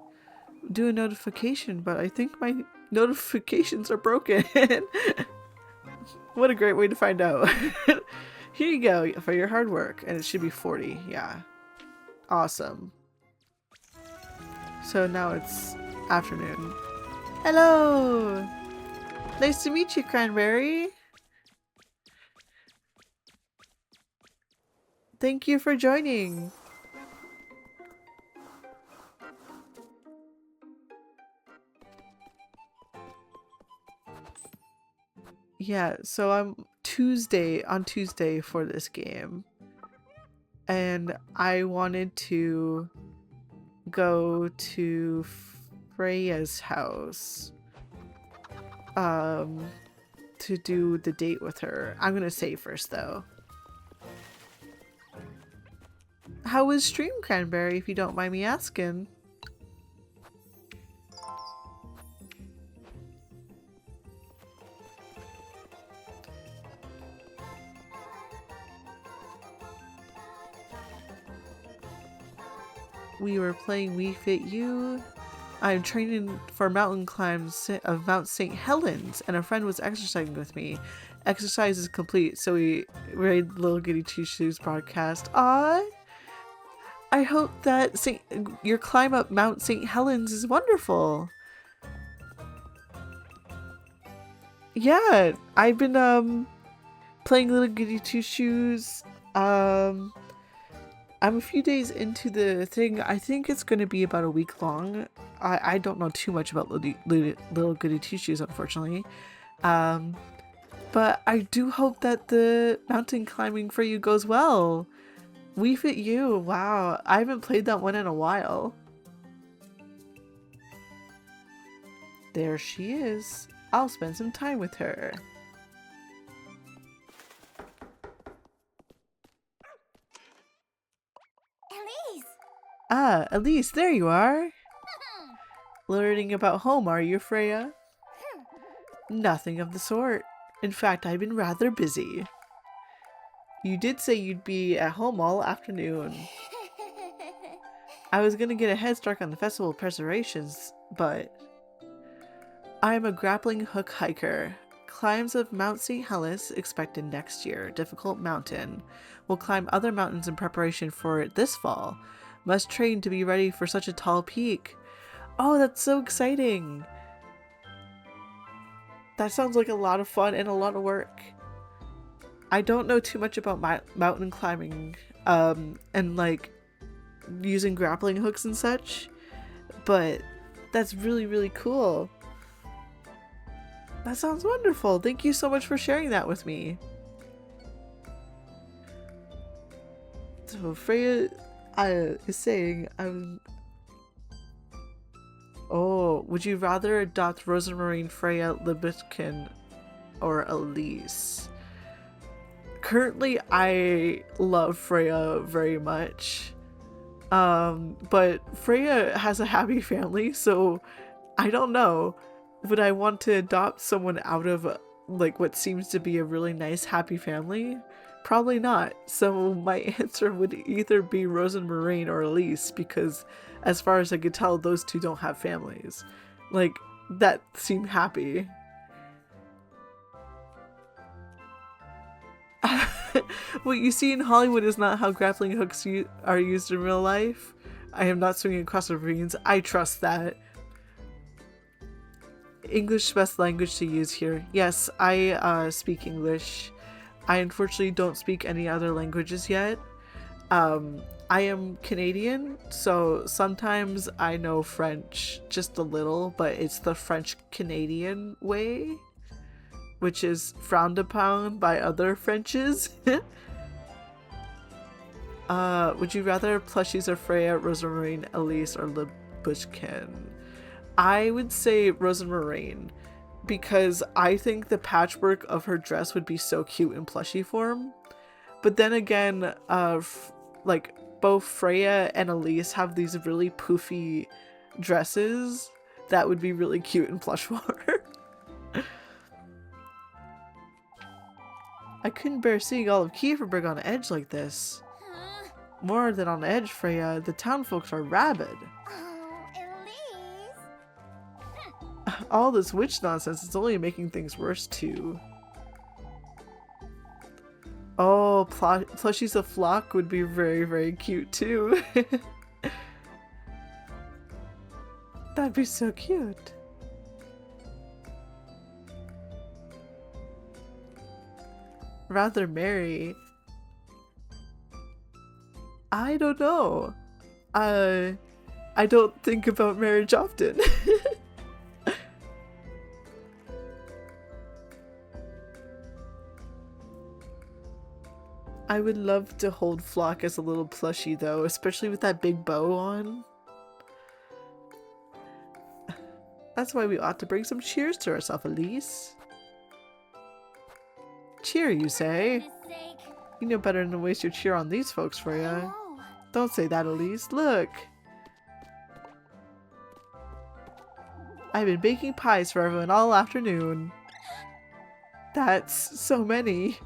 do a notification, but I think my notifications are broken. What a great way to find out. Here you go for your hard work, and it should be 40. Yeah. Awesome. So now it's afternoon. Hello! Nice to meet you, Cranberry. Thank you for joining. Yeah, so I'm on Tuesday for this game. And I wanted to go to Freya's house to do the date with her. I'm gonna save first though. How was stream, Cranberry, if you don't mind me asking? We were playing We Fit You. I'm training for mountain climbs of Mount St. Helens, and a friend was exercising with me. Exercise is complete, so we read Little Goody Two Shoes broadcast. Aww! I hope that your climb up Mount St. Helens is wonderful. Yeah, I've been playing Little Goody Two Shoes. I'm a few days into the thing. I think it's going to be about a week long. I don't know too much about Little Goody Two Shoes, unfortunately. But I do hope that the mountain climbing for you goes well. We Fit You. Wow. I haven't played that one in a while. There she is. I'll spend some time with her. Ah, Elise, there you are. Learning about home, are you, Freya? Nothing of the sort. In fact, I've been rather busy. You did say you'd be at home all afternoon. I was gonna get a head start on the festival preparations, but... I'm a grappling hook hiker. Climbs of Mount St. Helens expected next year. Difficult mountain. We'll climb other mountains in preparation for it this fall. Must train to be ready for such a tall peak. Oh, that's so exciting. That sounds like a lot of fun and a lot of work. I don't know too much about mountain climbing and like using grappling hooks and such, but that's really, really cool. That sounds wonderful. Thank you so much for sharing that with me. So Freya is saying, oh, would you rather adopt Rosamarine, Freya, Libitkin, or Elise? Currently, I love Freya very much. But Freya has a happy family, so I don't know. Would I want to adopt someone out of like what seems to be a really nice happy family? Probably not. So my answer would either be Rosamarine or Elise, because as far as I could tell, those two don't have families. Like, that seem happy. What you see in Hollywood is not how grappling hooks are used in real life. I am not swinging across the ravines. I trust that. English best language to use here. Yes, I speak English. I unfortunately don't speak any other languages yet. I am Canadian, so sometimes I know French just a little, but it's the French Canadian way, which is frowned upon by other Frenches. Would you rather plushies of Freya, Rosamarine, Elise, or Libushkin? I would say Rosamarine, because I think the patchwork of her dress would be so cute in plushie form. But then again, like both Freya and Elise have these really poofy dresses that would be really cute in plush form. I couldn't bear seeing all of Kieferberg on edge like this. Huh? More than on edge, Freya. The town folks are rabid. Oh, Elise. All this witch nonsense is only making things worse too. Oh, plushies of Flock would be very, very cute too. That'd be so cute. Rather marry. I don't know. I don't think about marriage often. I would love to hold Flock as a little plushie though, especially with that big bow on. That's why we ought to bring some cheers to ourselves, Elise. Cheer, you say? For goodness sake. You know better than to waste your cheer on these folks, Freya. Oh. Don't say that, Elise. Look! I've been baking pies for everyone all afternoon. That's so many.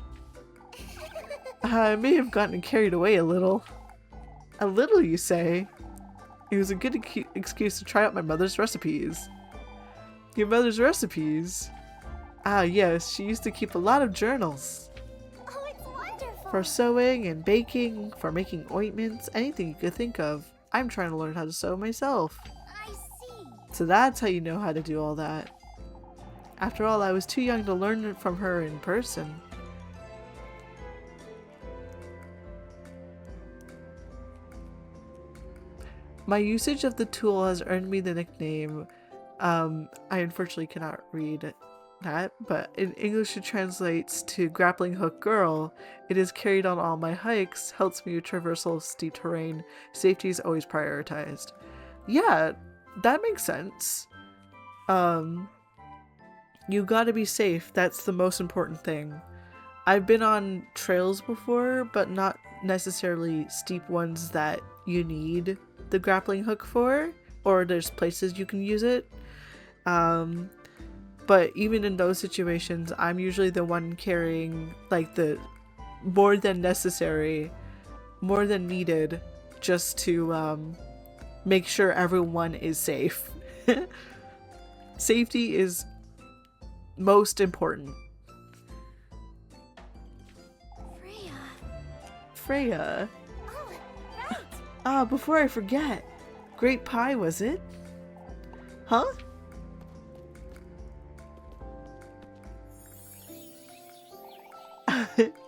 I may have gotten carried away a little. A little, you say? It was a good excuse to try out my mother's recipes. Your mother's recipes? Ah, yes, she used to keep a lot of journals. Oh, it's wonderful. For sewing and baking, for making ointments, anything you could think of. I'm trying to learn how to sew myself. I see. So that's how you know how to do all that. After all, I was too young to learn it from her in person. My usage of the tool has earned me the nickname, I unfortunately cannot read that, but in English it translates to grappling hook girl. It is carried on all my hikes, helps me with traversal of steep terrain. Safety is always prioritized. Yeah, that makes sense. You gotta be safe. That's the most important thing. I've been on trails before, but not necessarily steep ones that you need the grappling hook for, or there's places you can use it. But even in those situations, I'm usually the one carrying like the more than necessary, more than needed, just to make sure everyone is safe. Safety is most important. Freya. Oh, right. Ah, before I forget. Grape pie, was it? Huh?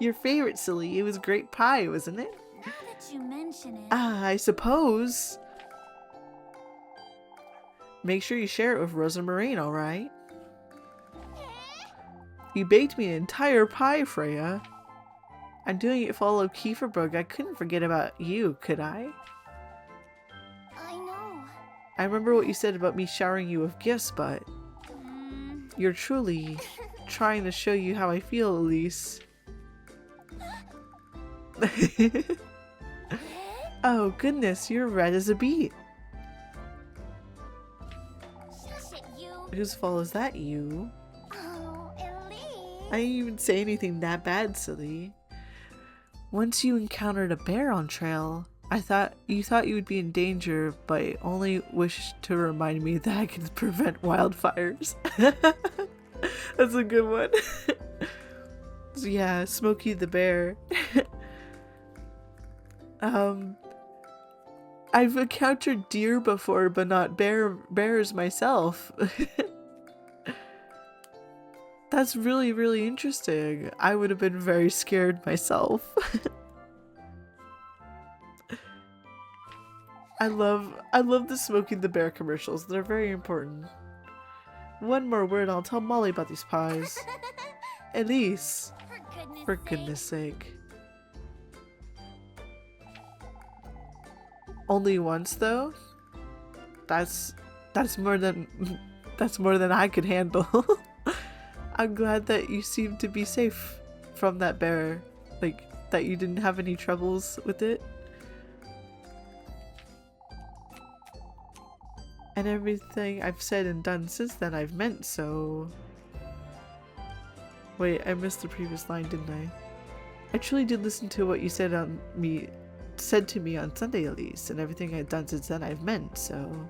Your favorite, silly. It was grape pie, wasn't it? Now that you mention it. Ah, I suppose. Make sure you share it with Rosamarine, alright? You baked me an entire pie, Freya. I'm doing it for all of Kieferberg. I couldn't forget about you, could I? I know. I remember what you said about me showering you with gifts, but you're truly trying to show you how I feel, Elise. Oh goodness, you're red as a beet. Shush it, you. Whose fault is that, you? Oh, Elise. I didn't even say anything that bad, silly. Once you encountered a bear on trail, you thought you would be in danger, but only wished to remind me that I could prevent wildfires. That's a good one. So yeah, Smokey the Bear. I've encountered deer before, but not bears myself. That's really, really interesting. I would have been very scared myself. I love the Smokey the Bear commercials. They're very important. One more word, I'll tell Molly about these pies. Elise, for goodness sake. Only once though? That's more than I could handle. I'm glad that you seem to be safe from that bear. Like, that you didn't have any troubles with it. And everything I've said and done since then I've meant so. Wait, I missed the previous line, didn't I? I truly did listen to what you said to me on Sunday, Elise, and everything I've done since then I've meant so.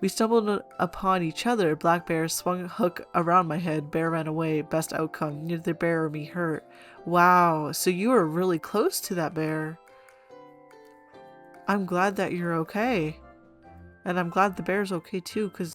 We stumbled upon each other. Black bear swung a hook around my head. Bear ran away. Best outcome. Neither the bear or me hurt. Wow, so you were really close to that bear. I'm glad that you're okay. And I'm glad the bear's okay too, because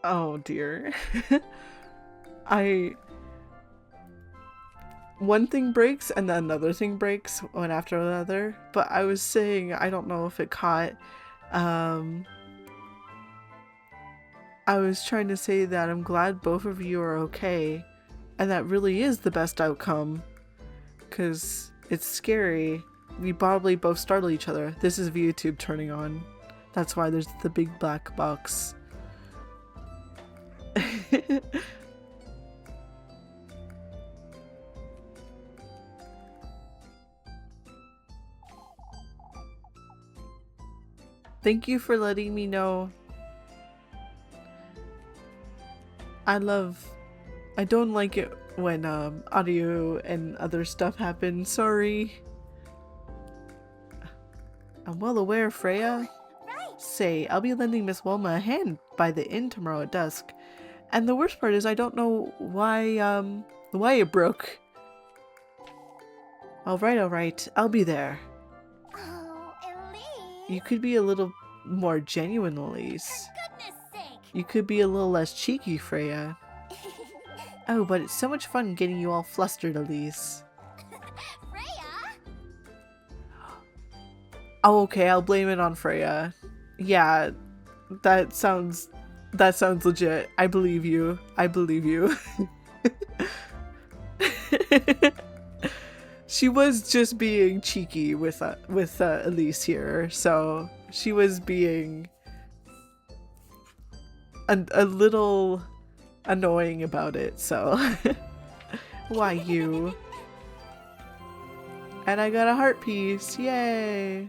oh dear. I one thing breaks and then another thing breaks one after another, but I was saying, I don't know if it caught, I was trying to say that I'm glad both of you are okay, and that really is the best outcome, because it's scary. We probably both startle each other. This is VOD turning on. That's why there's the big black box. Thank you for letting me know. I don't like it when audio and other stuff happen. Sorry. I'm well aware, Freya. Right. Say, I'll be lending Miss Wilma a hand by the inn tomorrow at dusk. And the worst part is I don't know why it broke. Alright, I'll be there. Oh, Elise. You could be a little more genuine, Elise. For goodness sake. You could be a little less cheeky, Freya. Oh, but it's so much fun getting you all flustered, Elise. Freya? Oh, okay, I'll blame it on Freya. Yeah, that sounds legit. I believe you. She was just being cheeky with Elise here, so she was being a little annoying about it, so why you? And I got a heart piece, yay!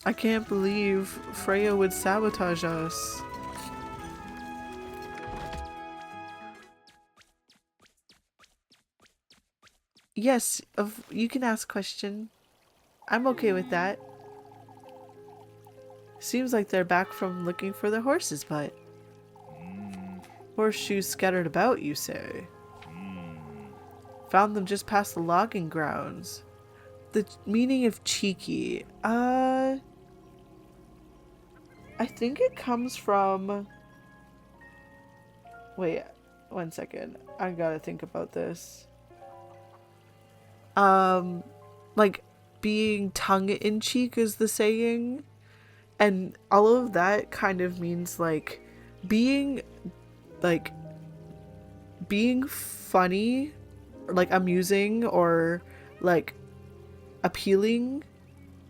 I can't believe Freya would sabotage us. Yes, you can ask question. I'm okay with that. Seems like they're back from looking for their horse's butt. Horseshoes scattered about, you say? Found them just past the logging grounds. The meaning of cheeky. I think it comes from... Wait, 1 second. I gotta think about this. Like, being tongue-in-cheek is the saying. And all of that kind of means, like, being like being funny, or like amusing, or like appealing,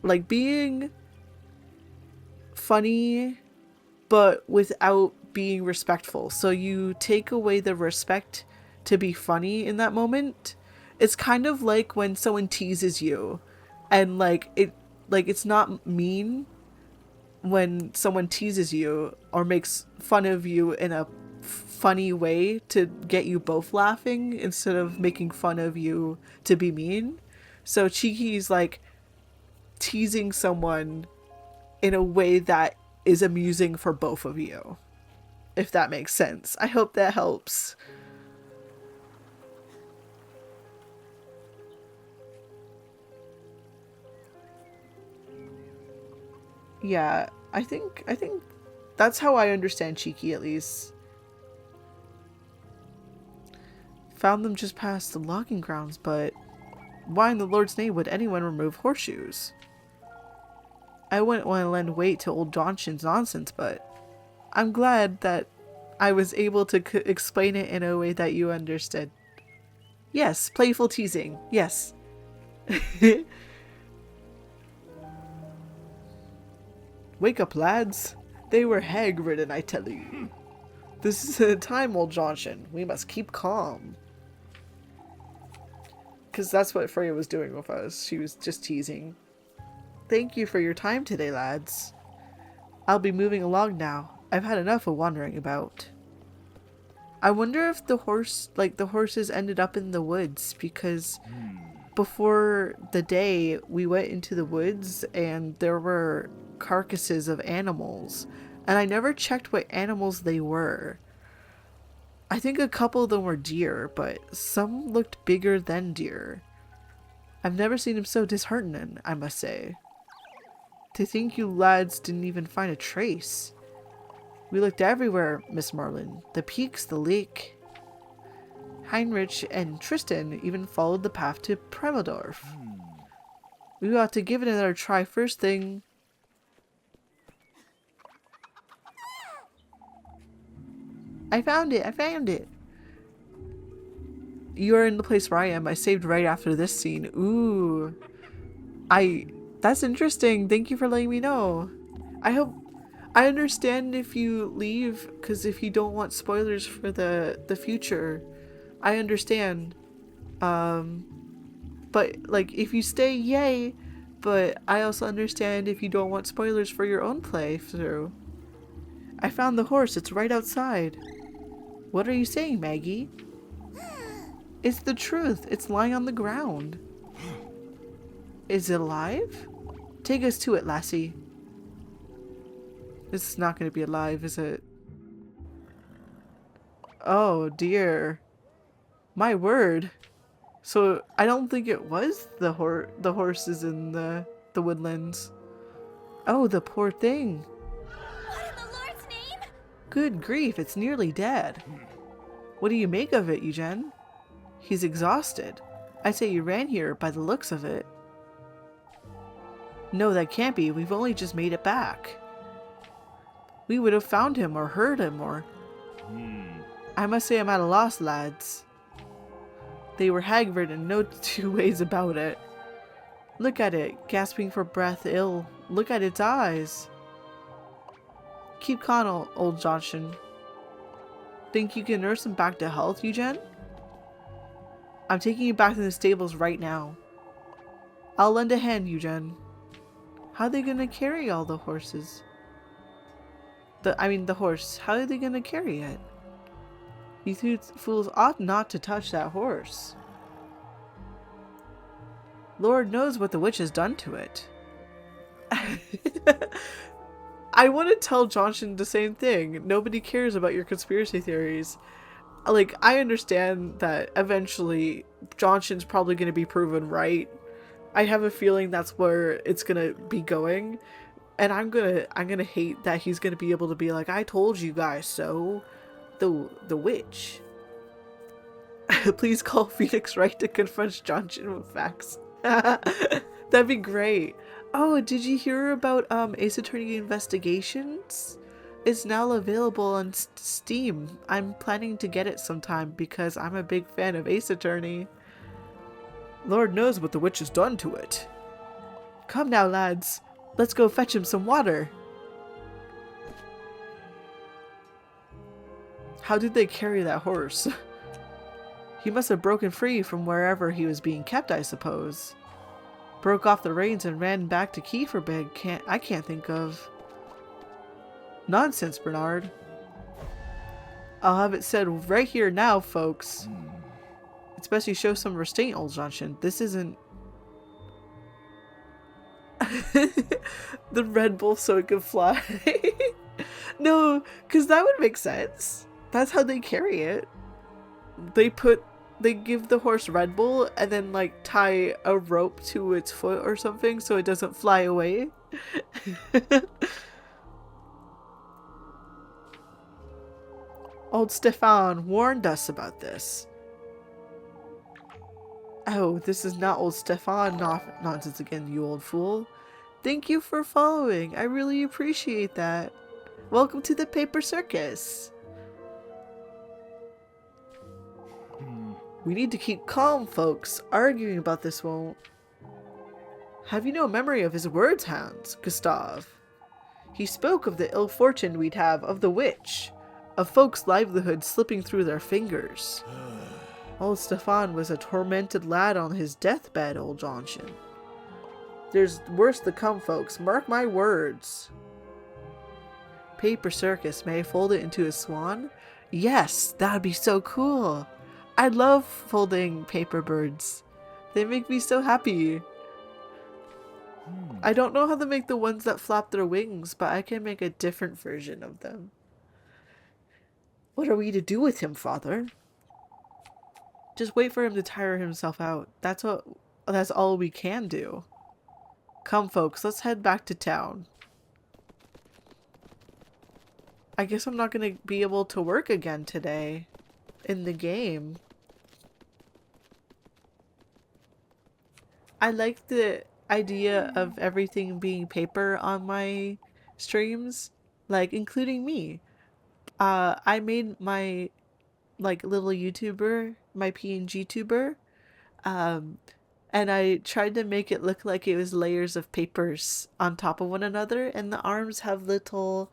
like being funny but without being respectful. So you take away the respect to be funny in that moment. It's kind of like when someone teases you and it's not mean when someone teases you or makes fun of you in a funny way to get you both laughing instead of making fun of you to be mean. So Cheeky's like teasing someone in a way that is amusing for both of you, if that makes sense. I hope that helps. Yeah, I think that's how I understand Cheeky, at least. Found them just past the logging grounds, but why in the Lord's name would anyone remove horseshoes? I wouldn't want to lend weight to old Johnson's nonsense, but I'm glad that I was able to explain it in a way that you understood. Yes, playful teasing. Yes. Wake up, lads. They were hag-ridden, I tell you. This is a time, old Johnson. We must keep calm. Because that's what Freya was doing with us. She was just teasing. Thank you for your time today, lads. I'll be moving along now. I've had enough of wandering about. I wonder if the horses ended up in the woods, because before the day we went into the woods and there were carcasses of animals, and I never checked what animals they were. I think a couple of them were deer, but some looked bigger than deer. I've never seen him so disheartening, I must say. To think you lads didn't even find a trace. We looked everywhere, Miss Marlin. The peaks, the lake. Heinrich and Tristan even followed the path to Premaldorf. We ought to give it another try first thing. I found it! I found it! You are in the place where I am. I saved right after this scene. Ooh. That's interesting. Thank you for letting me know. I understand if you leave, because if you don't want spoilers for the future, I understand. But like if you stay, yay. But I also understand if you don't want spoilers for your own playthrough. I found the horse. It's right outside. What are you saying, Maggie? It's the truth. It's lying on the ground. Is it alive? Take us to it, lassie. This is not going to be alive, is it? Oh dear. My word. So I don't think it was the horses in the woodlands. Oh, the poor thing. What in the Lord's name? Good grief, it's nearly dead. What do you make of it, Eugen? He's exhausted. I'd say you ran here by the looks of it. No, that can't be. We've only just made it back. We would have found him or heard him or... I must say I'm at a loss, lads. They were hag-ridden, no two ways about it. Look at it, gasping for breath, ill. Look at its eyes. Keep calm, old Johnson. Think you can nurse him back to health, Eugen? I'm taking you back to the stables right now. I'll lend a hand, Eugen. How are they gonna carry all the horses? The horse. How are they gonna carry it? You two fools ought not to touch that horse. Lord knows what the witch has done to it. I want to tell Johnson the same thing. Nobody cares about your conspiracy theories. Like, I understand that eventually Johnson's probably going to be proven right. I have a feeling that's where it's going to be going. And I'm gonna hate that he's gonna be able to be like, I told you guys so. The witch. Please call Phoenix Wright to confront Johnson with facts. That'd be great. Oh, did you hear about Ace Attorney Investigations? is now available on Steam. I'm planning to get it sometime because I'm a big fan of Ace Attorney. Lord knows what the witch has done to it. Come now, lads. Let's go fetch him some water. How did they carry that horse? He must have broken free from wherever he was being kept, I suppose. Broke off the reins and ran back to Kieferbeg. I can't think of. Nonsense, Bernard. I'll have it said right here now, folks. It's best you show some restraint, old Johnson. This isn't... the Red Bull so it could fly. No, because that would make sense. That's how they carry it. They give the horse Red Bull and then like tie a rope to its foot or something so it doesn't fly away. Old Stefan warned us about this. Oh, this is not old Stefan nonsense again, you old fool. Thank you for following. I really appreciate that. Welcome to the Paper Circus. We need to keep calm, folks. Arguing about this won't. Have you no memory of his words, Hans, Gustav? He spoke of the ill fortune we'd have of the witch, of folks' livelihood slipping through their fingers. Old Stefan was a tormented lad on his deathbed, old Johnson. There's worse to come, folks. Mark my words. Paper Circus, may I fold it into a swan? Yes, that'd be so cool. I love folding paper birds. They make me so happy. I don't know how to make the ones that flap their wings, but I can make a different version of them. What are we to do with him, father? Just wait for him to tire himself out. That's all we can do. Come, folks, let's head back to town. I guess I'm not gonna be able to work again today in the game. I like the idea of everything being paper on my streams, like including me. I made my like little YouTuber, my PNG tuber, and I tried to make it look like it was layers of papers on top of one another, and the arms have little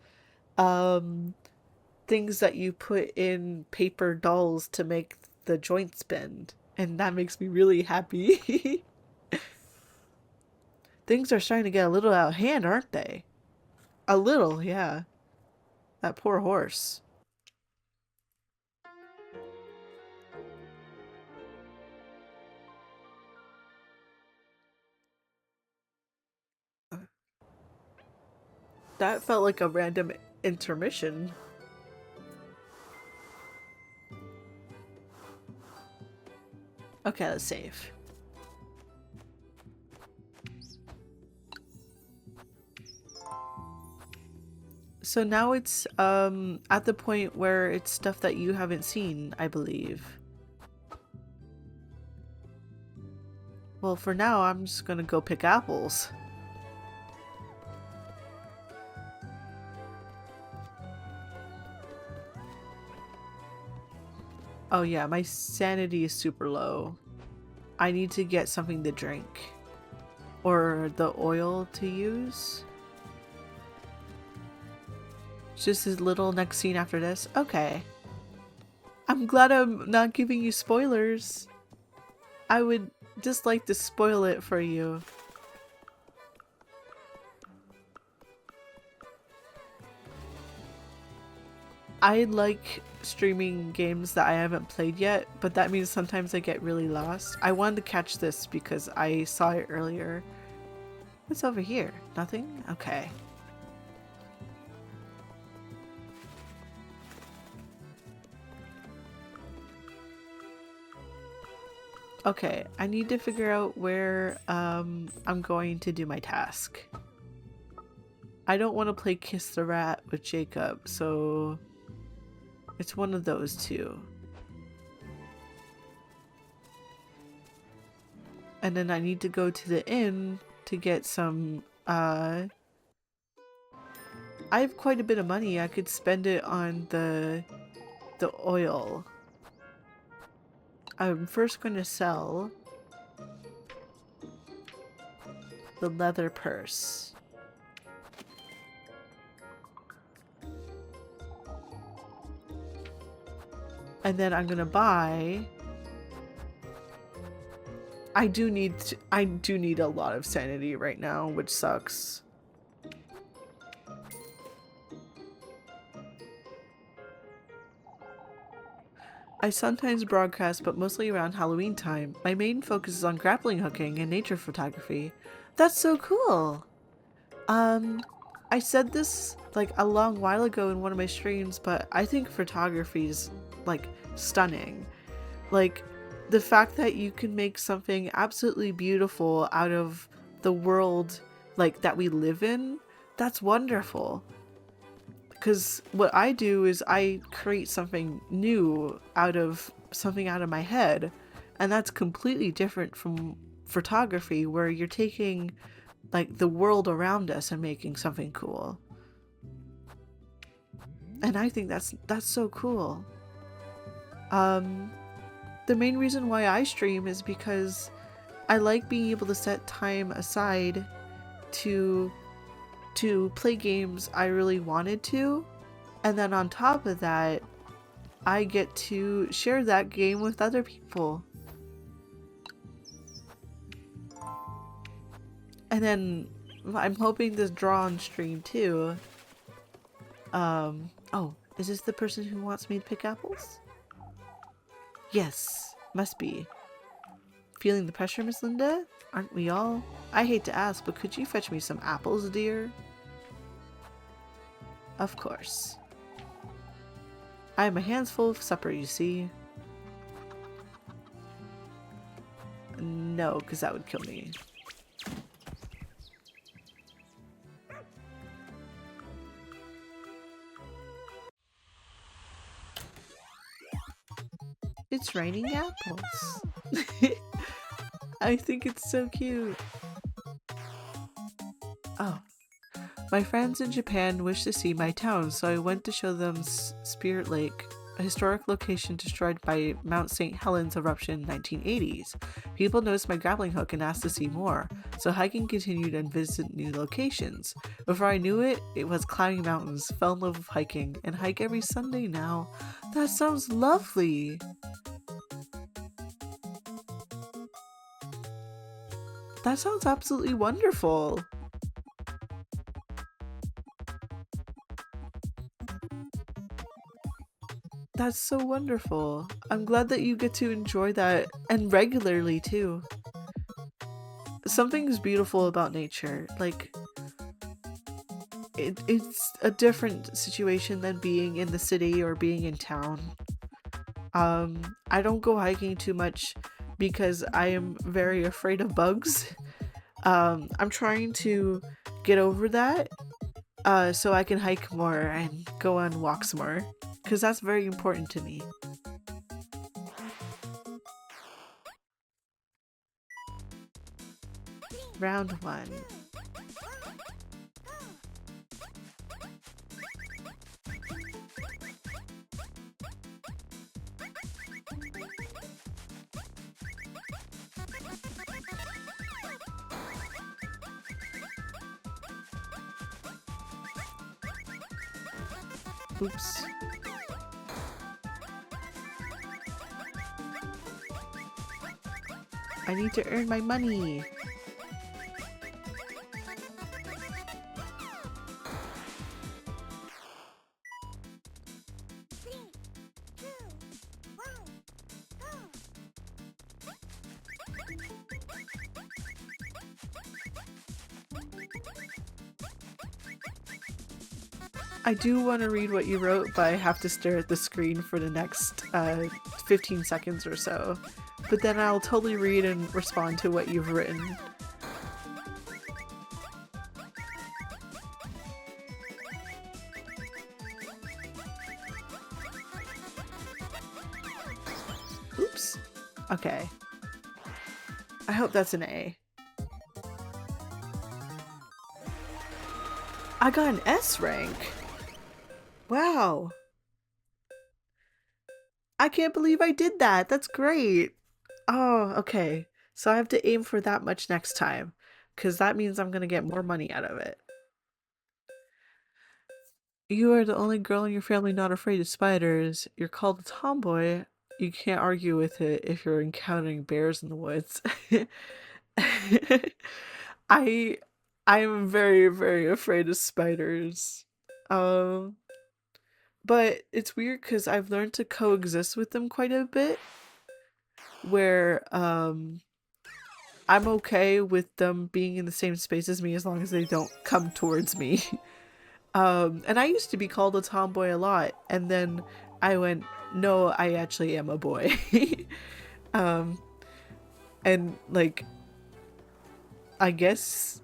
things that you put in paper dolls to make the joints bend, and that makes me really happy. Things are starting to get a little out of hand, aren't they? A little, yeah. That poor horse. That felt like a random intermission. Okay, let's save. So now it's at the point where it's stuff that you haven't seen, I believe. Well, for now, I'm just gonna go pick apples. Oh yeah, my sanity is super low. I need to get something to drink. Or the oil to use. Just a little next scene after this. Okay. I'm glad I'm not giving you spoilers. I would just like to spoil it for you. I like streaming games that I haven't played yet, but that means sometimes I get really lost. I wanted to catch this because I saw it earlier. What's over here? Nothing? Okay. Okay, I need to figure out where I'm going to do my task. I don't want to play Kiss the Rat with Jacob, so it's one of those two. And then I need to go to the inn to get some I have quite a bit of money. I could spend it on the oil. I'm first going to sell the leather purse. And then I'm going to buy... I do need a lot of sanity right now, which sucks. I sometimes broadcast, but mostly around Halloween time. My main focus is on grappling hooking and nature photography. That's so cool! I said this like a long while ago in one of my streams, but I think photography is like stunning. Like the fact that you can make something absolutely beautiful out of the world like that we live in, that's wonderful. Because what I do is I create something new out of something out of my head, and that's completely different from photography where you're taking like the world around us and making something cool. And I think that's so cool. The main reason why I stream is because I like being able to set time aside to play games I really wanted to, and then on top of that, I get to share that game with other people. And then I'm hoping to draw on stream too. Oh, is this the person who wants me to pick apples? Yes, must be. Feeling the pressure, Miss Linda? Aren't we all? I hate to ask, but could you fetch me some apples, dear? Of course. I have my hands full of supper, you see. No, because that would kill me. It's raining apples. I think it's so cute. Oh. My friends in Japan wished to see my town, so I went to show them Spirit Lake, a historic location destroyed by Mount St. Helens eruption in the 1980s. People noticed my grappling hook and asked to see more, so hiking continued and visited new locations. Before I knew it, it was climbing mountains, fell in love with hiking, and hike every Sunday now. That sounds lovely! That sounds absolutely wonderful! That's so wonderful. I'm glad that you get to enjoy that, and regularly too. Something's beautiful about nature. Like, it's a different situation than being in the city or being in town. I don't go hiking too much because I am very afraid of bugs. I'm trying to get over that so I can hike more and go on walks more, because that's very important to me. Round 1. Oops. I need to earn my money. I do want to read what you wrote, but I have to stare at the screen for the next 15 seconds or so. But then I'll totally read and respond to what you've written. Oops. Okay. I hope that's an A. I got an S rank. Wow. I can't believe I did that. That's great. Oh, okay. So I have to aim for that much next time, because that means I'm gonna get more money out of it. You are the only girl in your family not afraid of spiders. You're called a tomboy. You can't argue with it if you're encountering bears in the woods. I I'm very, very afraid of spiders. Um, but it's weird because I've learned to coexist with them quite a bit, where I'm okay with them being in the same space as me as long as they don't come towards me. And I used to be called a tomboy a lot, and then I went, no, I actually am a boy. um, and like, I guess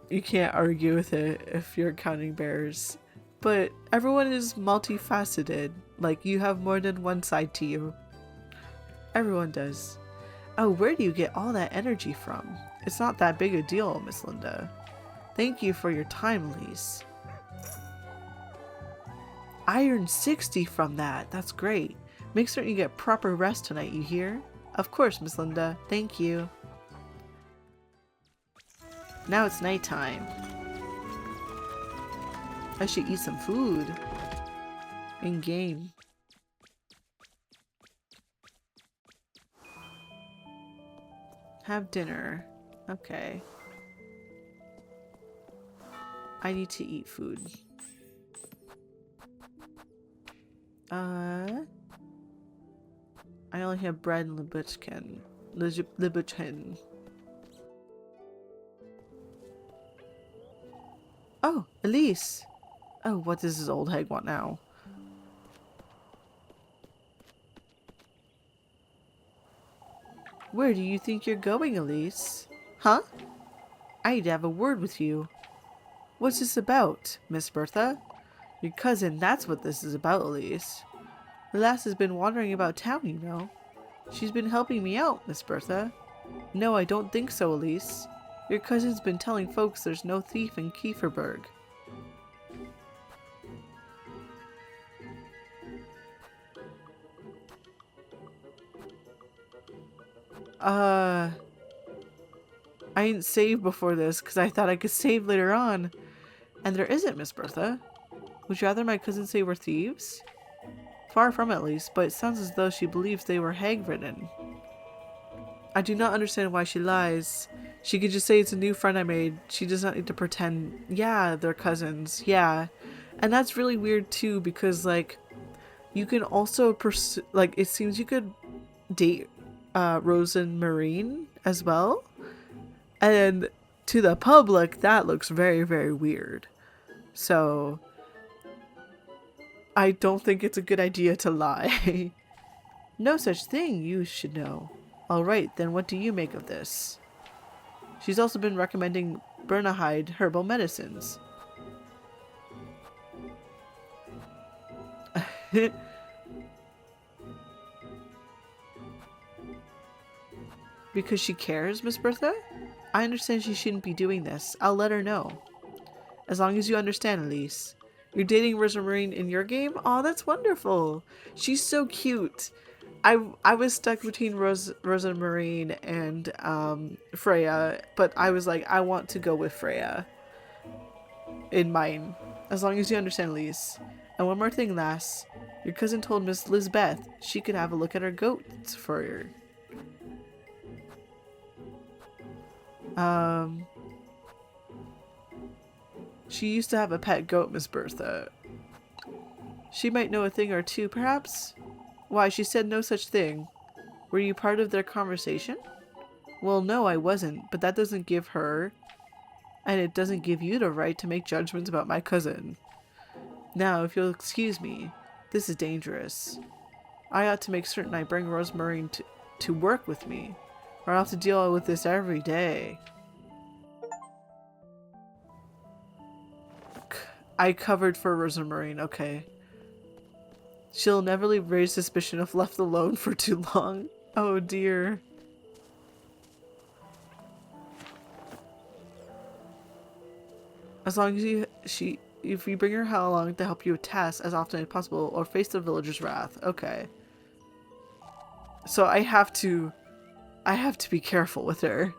you can't argue with it if you're counting bears. But everyone is multifaceted. Like, you have more than one side to you. Everyone does. Oh, where do you get all that energy from? It's not that big a deal, Miss Linda. Thank you for your time, Lise. I earned 60 from that. That's great. Make certain you get proper rest tonight, you hear? Of course, Miss Linda. Thank you. Now it's nighttime. I should eat some food. In game. Have dinner. Okay. I need to eat food. I only have bread and libuchkin. Libuchkin. Oh, Elise! Oh, what does this old hag want now? Where do you think you're going, Elise? Huh? I need to have a word with you. What's this about, Miss Bertha? Your cousin, that's what this is about, Elise. The lass has been wandering about town, you know. She's been helping me out, Miss Bertha. No, I don't think so, Elise. Your cousin's been telling folks there's no thief in Kieferberg. I didn't save before this because I thought I could save later on. And there isn't, Miss Bertha. Would you rather my cousin say we're thieves? Far from it, at least, but it sounds as though she believes they were hag-ridden. I do not understand why she lies. She could just say it's a new friend I made. She does not need to pretend, yeah, they're cousins, yeah. And that's really weird too, because like, you can also pursue, like, it seems you could date Rose and Marine as well. And to the public, that looks very, very weird. So, I don't think it's a good idea to lie. No such thing, you should know. Alright, then what do you make of this? She's also been recommending Bernahide herbal medicines. Because she cares, Miss Bertha? I understand she shouldn't be doing this. I'll let her know. As long as you understand, Elise. You're dating Rosamarine in your game? Aw, that's wonderful. She's so cute. I was stuck between Rosamarine and Freya, but I was like, I want to go with Freya in mine. As long as you understand, Elise. And one more thing, lass. Your cousin told Miss Lizbeth she could have a look at her goats for her. She used to have a pet goat, Miss Bertha. She might know a thing or two, perhaps? Why, she said no such thing. Were you part of their conversation? Well, no, I wasn't, but that doesn't give her, and it doesn't give you the right to make judgments about my cousin. Now, if you'll excuse me, this is dangerous. I ought to make certain I bring Rosemarine to work with me, or I'll have to deal with this every day. I covered for Rosamarine, okay. She'll never raise suspicion if left alone for too long. Oh dear. As long as if you bring her along to help you with tasks as often as possible or face the villager's wrath. Okay. So I have to be careful with her.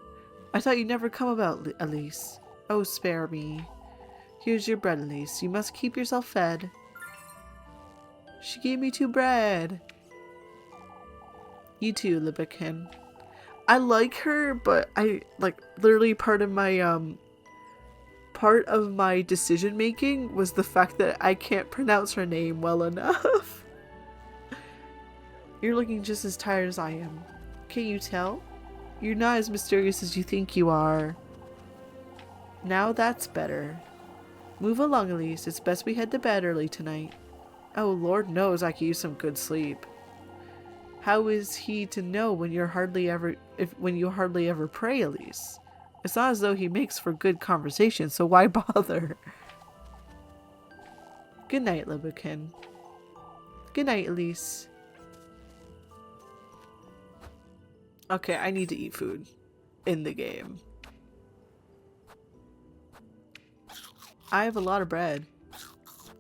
I thought you'd never come about, Elise. Oh, spare me. Here's your bread, Elise. You must keep yourself fed. She gave me 2 bread. You too, Libikin. I like her, but I, like, literally part of my decision making was the fact that I can't pronounce her name well enough. You're looking just as tired as I am. Can't you tell? You're not as mysterious as you think you are. Now that's better. Move along, Elise. It's best we head to bed early tonight. Oh, Lord knows I could use some good sleep. How is he to know when you hardly ever pray, Elise? It's not as though he makes for good conversation, so why bother? Good night, Libikin. Good night, Elise. Okay, I need to eat food in the game. I have a lot of bread.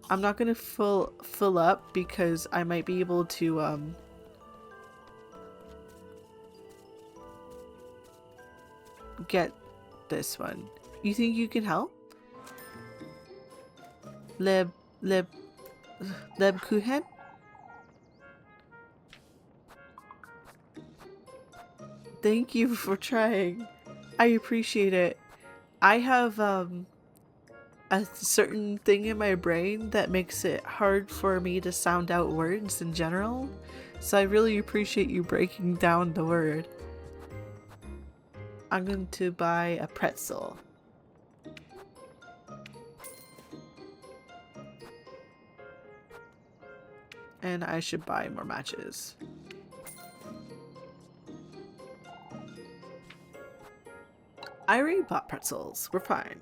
I'm not gonna fill up because I might be able to get this one. You think you can help? Lebkuchen? Thank you for trying. I appreciate it. I have a certain thing in my brain that makes it hard for me to sound out words in general. So I really appreciate you breaking down the word. I'm going to buy a pretzel. And I should buy more matches. I already bought pretzels. We're fine.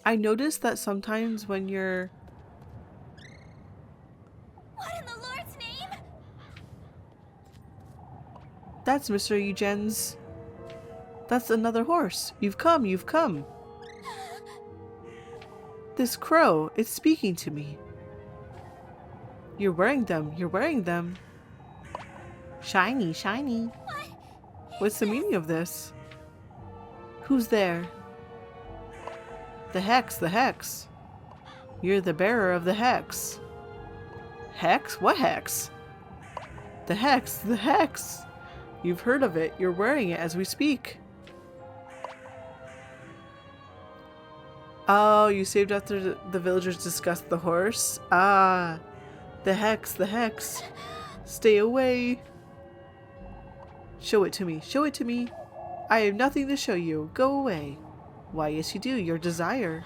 I noticed that sometimes when you're... What in the Lord's name? That's Mr. Eugene's... That's another horse. You've come, you've come. This crow, it's speaking to me. You're wearing them, you're wearing them. Shiny, shiny. What's the meaning of this? Who's there? The hex, the hex. You're the bearer of the hex. Hex? What hex? The hex, the hex. You've heard of it. You're wearing it as we speak. Oh, you saved after the villagers discussed the horse? Ah, the hex, the hex. Stay away. Show it to me, show it to me. I have nothing to show you. Go away. Why, yes you do. Your desire.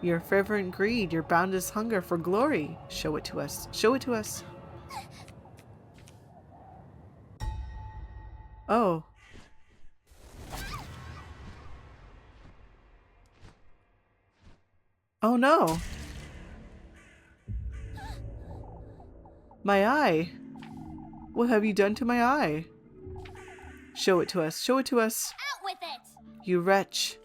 Your fervent greed. Your boundless hunger for glory. Show it to us. Show it to us. Oh. Oh no. My eye. What have you done to my eye? Show it to us. Show it to us. Out with it! You wretch.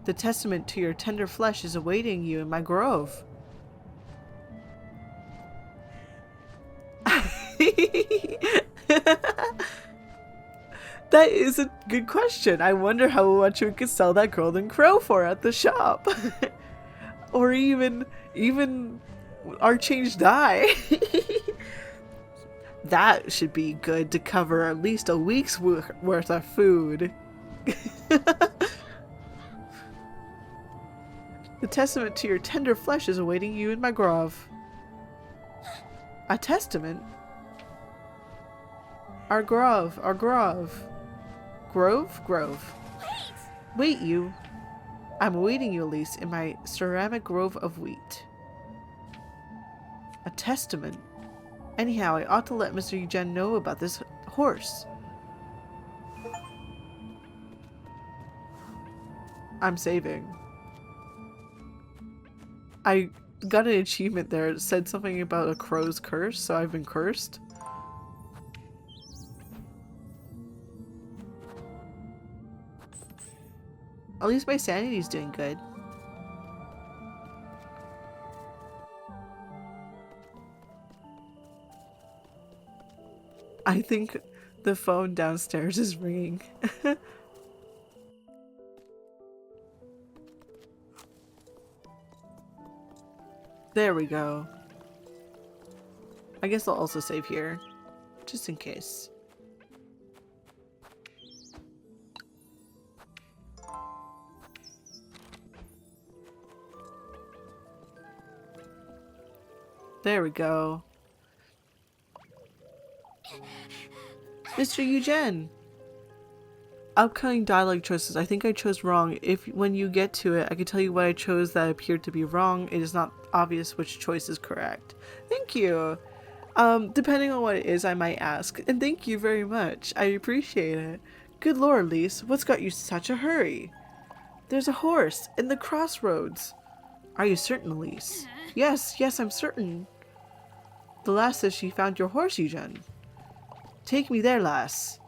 The testament to your tender flesh is awaiting you in my grove. That is a good question. I wonder how much we could sell that golden crow for at the shop. Or even our change dye. That should be good to cover at least a week's worth of food. The testament to your tender flesh is awaiting you in my grove. A testament? Our grove, our grove. Grove? Grove. Wait, you. I'm awaiting you, Elise, in my ceramic grove of wheat. A testament? Anyhow, I ought to let Mr. Eugene know about this horse. I'm saving. got an achievement there. It said something about a crow's curse, so I've been cursed. At least my sanity's doing good. I think the phone downstairs is ringing. There we go. I guess I'll also save here, just in case. There we go. Mr. Eugen! Upcoming dialogue choices. I think I chose wrong. If when you get to it, I can tell you what I chose that appeared to be wrong. It is not obvious which choice is correct. Thank you. Depending on what it is, I might ask. And thank you very much. I appreciate it. Good lord, Lise, what's got you such a hurry? There's a horse in the crossroads. Are you certain, Lise? Yes, I'm certain. The lass says she found your horse, Eugen. Take me there, lass.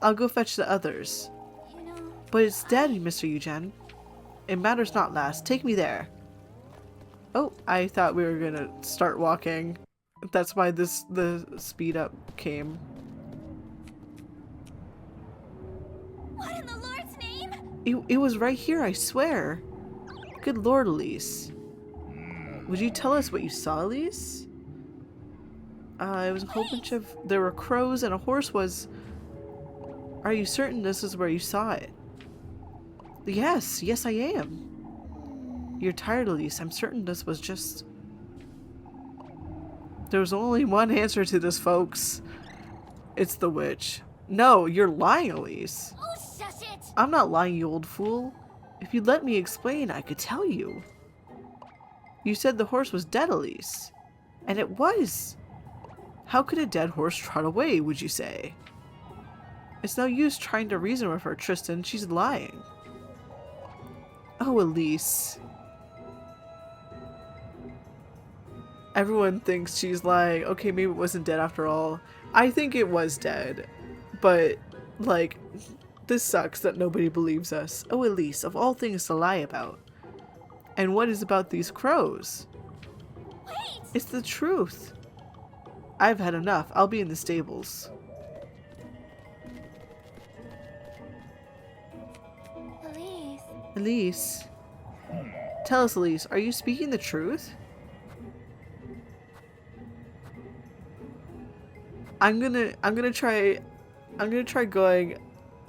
I'll go fetch the others. You know, But it's dead, Mr. Eugen. It matters not, lass. Take me there. Oh, I thought we were gonna start walking. That's why the speed up came. what in the Lord's name? It was right here, I swear. Good lord, Elise. Would you tell us what you saw, Elise? It was a whole bunch of... There were crows and a horse was... Are you certain this is where you saw it? Yes, I am. You're tired, Elise. I'm certain this was just... There's only one answer to this, folks. It's the witch. No, you're lying, Elise. Oh, shush it! I'm not lying, you old fool. If you'd let me explain, I could tell you. You said the horse was dead, Elise. And it was. How could a dead horse trot away, would you say? It's no use trying to reason with her, Tristan. She's lying. Oh, Elise. Everyone thinks she's lying. Okay, maybe it wasn't dead after all. I think it was dead. But, like, this sucks that nobody believes us. Oh, Elise, of all things to lie about. And what is about these crows? Wait! It's the truth. I've had enough. I'll be in the stables. Elise. Elise. Tell us, Elise, are you speaking the truth? I'm gonna try going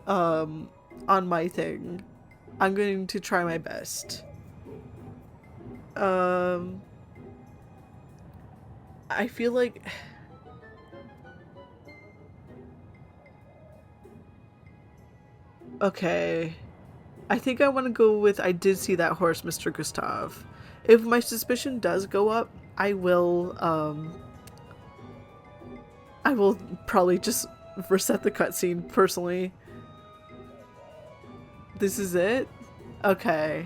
on my thing. I'm going to try my best. I feel like okay. I think I want to go with I did see that horse, Mr. Gustav. If my suspicion does go up, I will probably just reset the cutscene personally. This is it? Okay.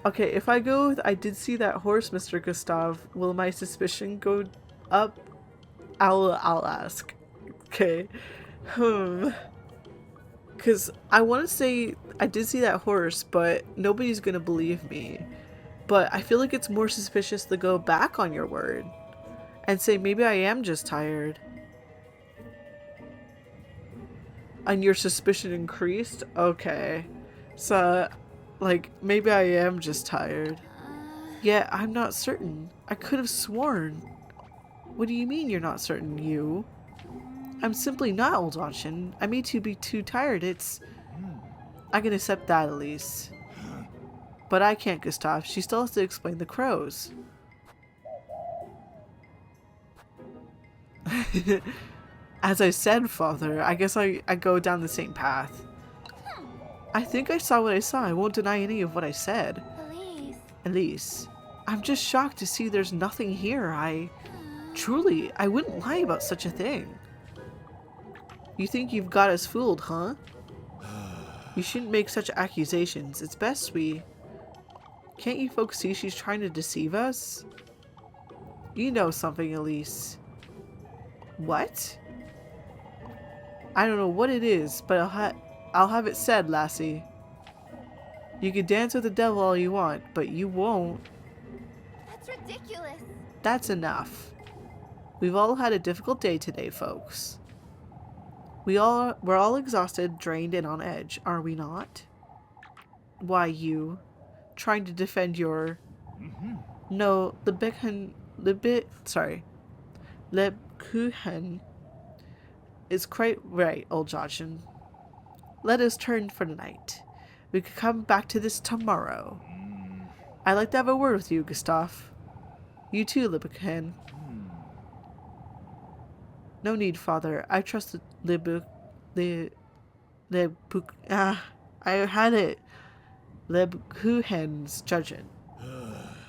Okay, if I go with I did see that horse, Mr. Gustav, will my suspicion go up? I'll ask. Okay. Because I want to say I did see that horse, but nobody's gonna believe me. But I feel like it's more suspicious to go back on your word and say maybe I am just tired. And your suspicion increased? Okay. So, like, maybe I am just tired. Yeah, I'm not certain. I could have sworn. What do you mean you're not certain, you? I'm simply not, old Anshin. I may be too tired. I can accept that, Elise. But I can't, Gustav. She still has to explain the crows. As I said, Father, I guess I go down the same path. I think I saw what I saw. I won't deny any of what I said. Elise. Elise, I'm just shocked to see there's nothing here. Truly, I wouldn't lie about such a thing. You think you've got us fooled, huh? You shouldn't make such accusations. It's best we Can't you folks see she's trying to deceive us? You know something, Elise. What? I don't know what it is, but I'll have it said, lassie. You can dance with the devil all you want, but you won't. That's ridiculous. That's enough. We've all had a difficult day today, folks. We're all exhausted, drained, and on edge, are we not? Why, you trying to defend your no, Lebkuchen is quite right, old Jochen. Let us turn for the night. We could come back to this tomorrow. I'd like to have a word with you, Gustav. You too, Lebkuchen. No need, father. I trust I had it. Lebkuchen's judgment.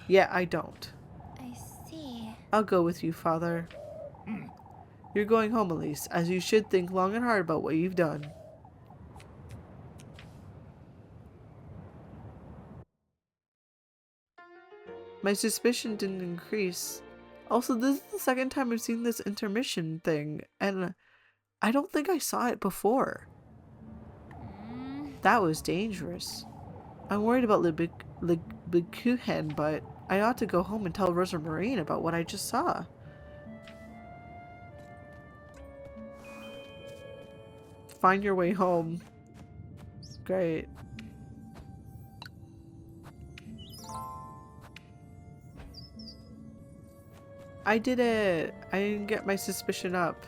Yeah, I don't. I see. I'll go with you, father. You're going home, Elise, as you should think long and hard about what you've done. My suspicion didn't increase. Also, this is the second time I've seen this intermission thing, and I don't think I saw it before. That was dangerous. I'm worried about Lebkuchen, but I ought to go home and tell Rosa Marine about what I just saw. Find your way home. Great. I did it! I didn't get my suspicion up.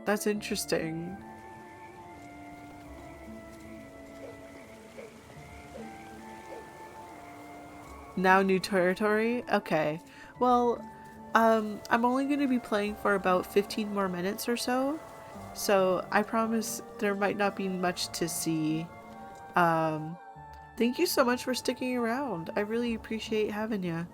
That's interesting. Now new territory? Okay. Well, I'm only going to be playing for about 15 more minutes or so. So I promise there might not be much to see. Thank you so much for sticking around. I really appreciate having you.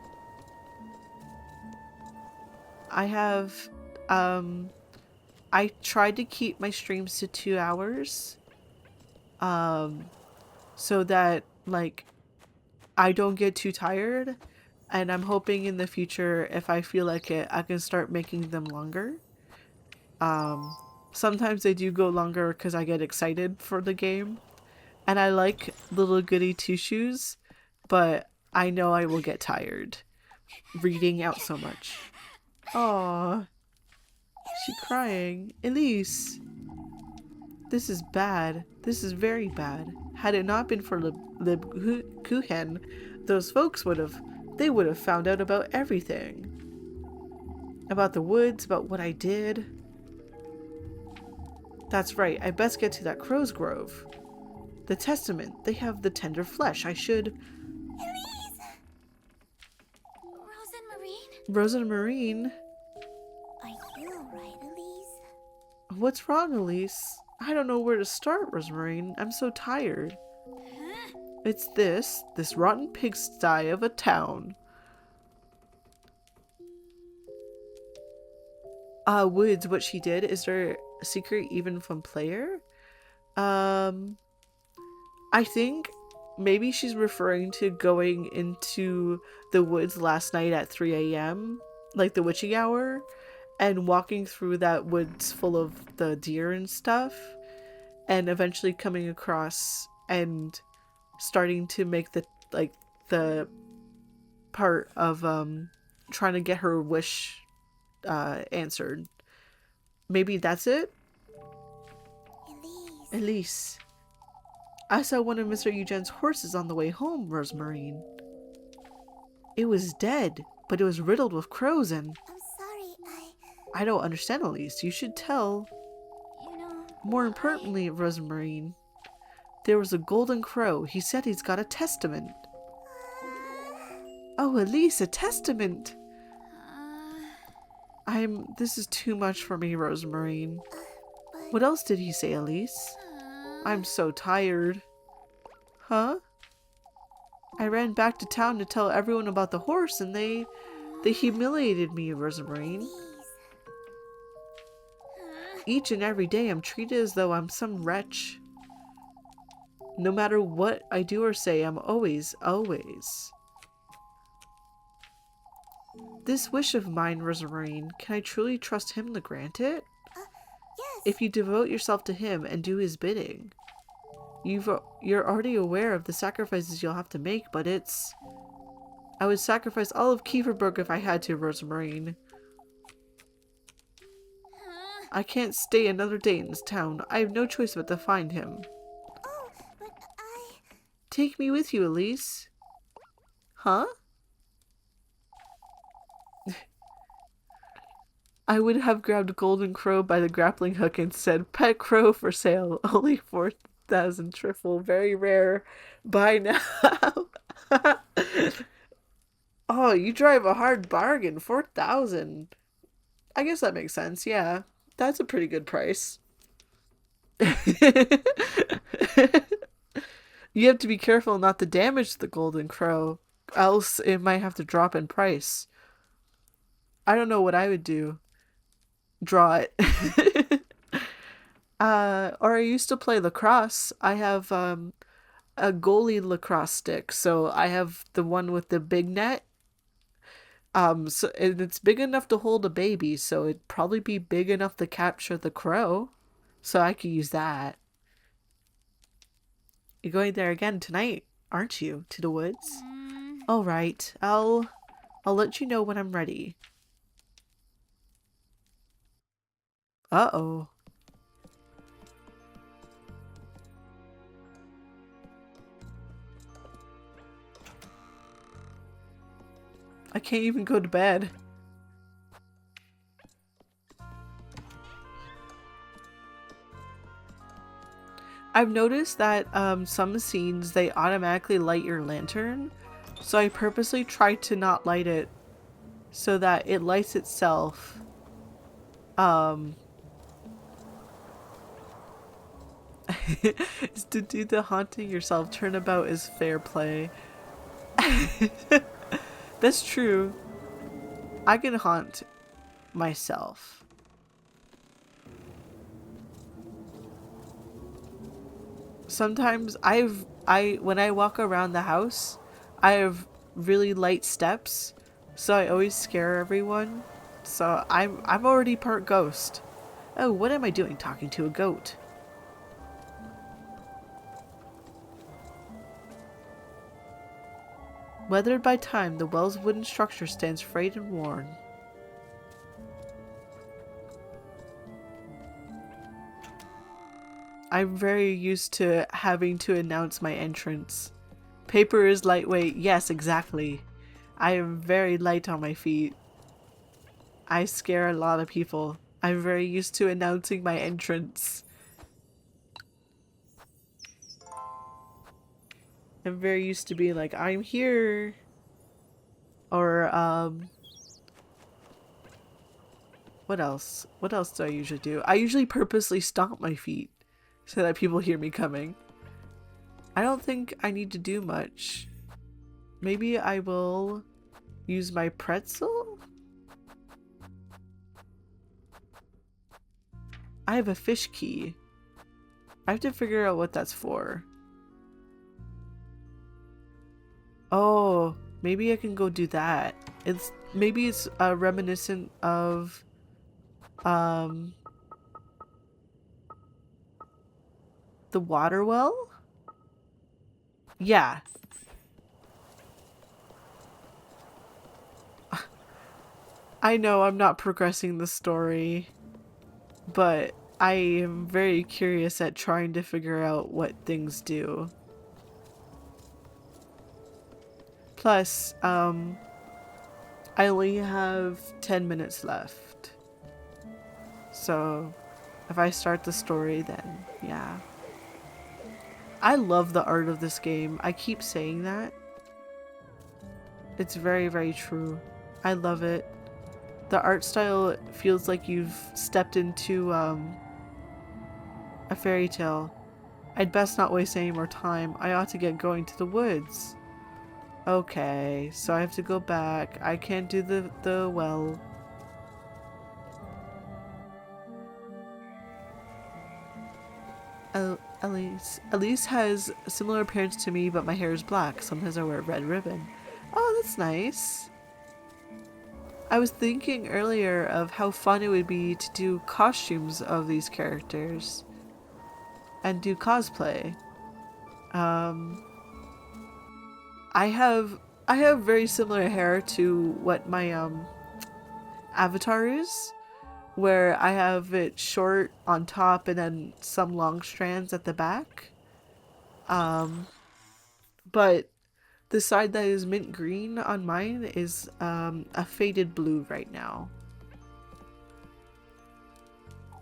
I have, I tried to keep my streams to 2 hours. So that, like, I don't get too tired. And I'm hoping in the future, if I feel like it, I can start making them longer. Sometimes they do go longer because I get excited for the game. And I like Little Goody Two-Shoes, but I know I will get tired reading out so much. Aww. She crying. Elise! This is bad. This is very bad. Had it not been for Lebkuchen, those folks would have found out about everything. About the woods, about what I did. That's right, I best get to that crow's grove. The testament, they have the tender flesh. I should... Elise! Rosa and Marine? Rosa and Marine? Are you alright, Elise? What's wrong, Elise? I don't know where to start, Rosemarine. I'm so tired. Huh? It's this rotten pigsty of a town. Woods, what she did. Is there a secret even from player? I think maybe she's referring to going into the woods last night at 3 a.m. like the witching hour, and walking through that woods full of the deer and stuff, and eventually coming across and starting to make the part of trying to get her wish answered. Maybe that's it? Elise. Elise. I saw one of Mr. Eugene's horses on the way home, Rosemarine. It was dead, but it was riddled with crows and... I'm sorry, I don't understand, Elise. You should tell. You know... More importantly, Rosemarine, there was a golden crow. He said he's got a testament. Oh, Elise, a testament! This is too much for me, Rosemarine. What else did he say, Elise? I'm so tired. Huh? I ran back to town to tell everyone about the horse, and they humiliated me, Rosemarine. Each and every day I'm treated as though I'm some wretch. No matter what I do or say, I'm always, always. This wish of mine, Rosmarine, can I truly trust him to grant it? Yes. If you devote yourself to him and do his bidding. You're already aware of the sacrifices you'll have to make, but it's... I would sacrifice all of Kieferberg if I had to, Rosmarine. I can't stay another day in this town. I have no choice but to find him. Oh, but I... Take me with you, Elise. Huh? I would have grabbed Golden Crow by the grappling hook and said, Pet Crow for sale. Only 4,000 trifle. Very rare. Buy now. Oh, you drive a hard bargain. 4,000. I guess that makes sense, yeah. That's a pretty good price. You have to be careful not to damage the Golden Crow, else it might have to drop in price. I don't know what I would do. Draw it. Or I used to play lacrosse. I have a goalie lacrosse stick, so I have the one with the big net. So and it's big enough to hold a baby, so it'd probably be big enough to capture the crow. So I could use that. You're going there again tonight, aren't you? To the woods? All right. I'll let you know when I'm ready. Uh-oh. I can't even go to bed. I've noticed that some scenes, they automatically light your lantern. So I purposely try to not light it so that it lights itself. Is to do the haunting yourself. Turnabout is fair play. That's true. I can haunt myself. Sometimes when I walk around the house, I have really light steps, so I always scare everyone. So I'm already part ghost. Oh, what am I doing talking to a goat? Weathered by time, the well's wooden structure stands frayed and worn. I'm very used to having to announce my entrance. Paper is lightweight. Yes, exactly. I am very light on my feet. I scare a lot of people. I'm very used to announcing my entrance. I'm very used to being like, I'm here. Or, what else? What else do I usually do? I usually purposely stomp my feet so that people hear me coming. I don't think I need to do much. Maybe I will use my pretzel? I have a fish key. I have to figure out what that's for. Oh, maybe I can go do that. Maybe it's reminiscent of the water well? Yeah. I know I'm not progressing the story, but I am very curious at trying to figure out what things do. Plus, I only have 10 minutes left. So, if I start the story, then yeah. I love the art of this game. I keep saying that. It's very, very true. I love it. The art style feels like you've stepped into a fairy tale. I'd best not waste any more time. I ought to get going to the woods. Okay, so I have to go back. I can't do the well. Elise has a similar appearance to me, but my hair is black. Sometimes I wear a red ribbon. Oh, that's nice. I was thinking earlier of how fun it would be to do costumes of these characters and do cosplay. Um, I have very similar hair to what my avatar is, where I have it short on top and then some long strands at the back. Um, but the side that is mint green on mine is a faded blue right now.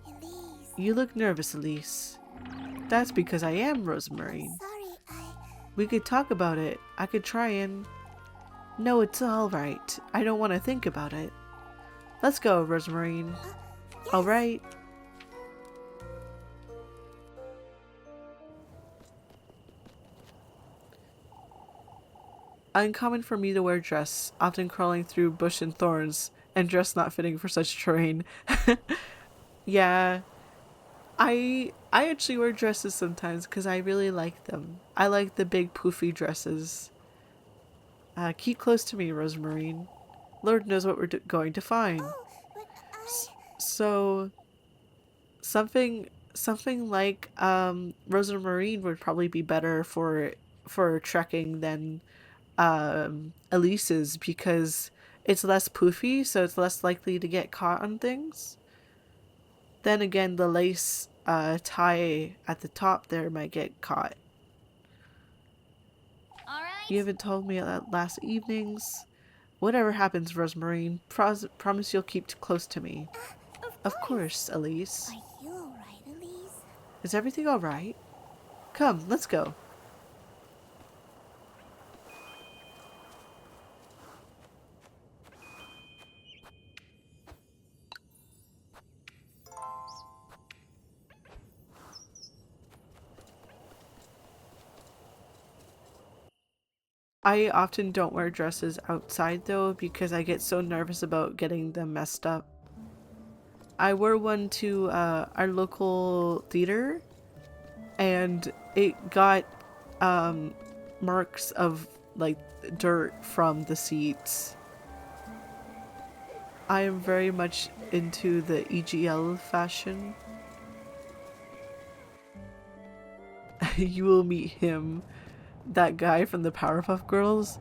Elise. You look nervous, Elise. That's because I am Rosemarine. Sorry, We could talk about it. I could try and... No, it's alright. I don't want to think about it. Let's go, Rosemarine. yes. Alright. Uncommon for me to wear dress, often crawling through bush and thorns, and dress not fitting for such terrain. Yeah, I actually wear dresses sometimes because I really like them. I like the big poofy dresses. Keep close to me, Rosemarine. Lord knows what we're going to find. Oh, but So something like Rosemarine would probably be better for trekking than Elise's because it's less poofy, so it's less likely to get caught on things. Then again, the lace tie at the top there might get caught. all right. You haven't told me that last evenings. Whatever happens, Rosemarine, promise you'll keep close to me. Of course, Elise. Are you all right, Elise? Is everything alright? Come, let's go. I often don't wear dresses outside though because I get so nervous about getting them messed up. I wore one to our local theater and it got marks of like dirt from the seats. I am very much into the EGL fashion. You will meet him, that guy from the Powerpuff Girls.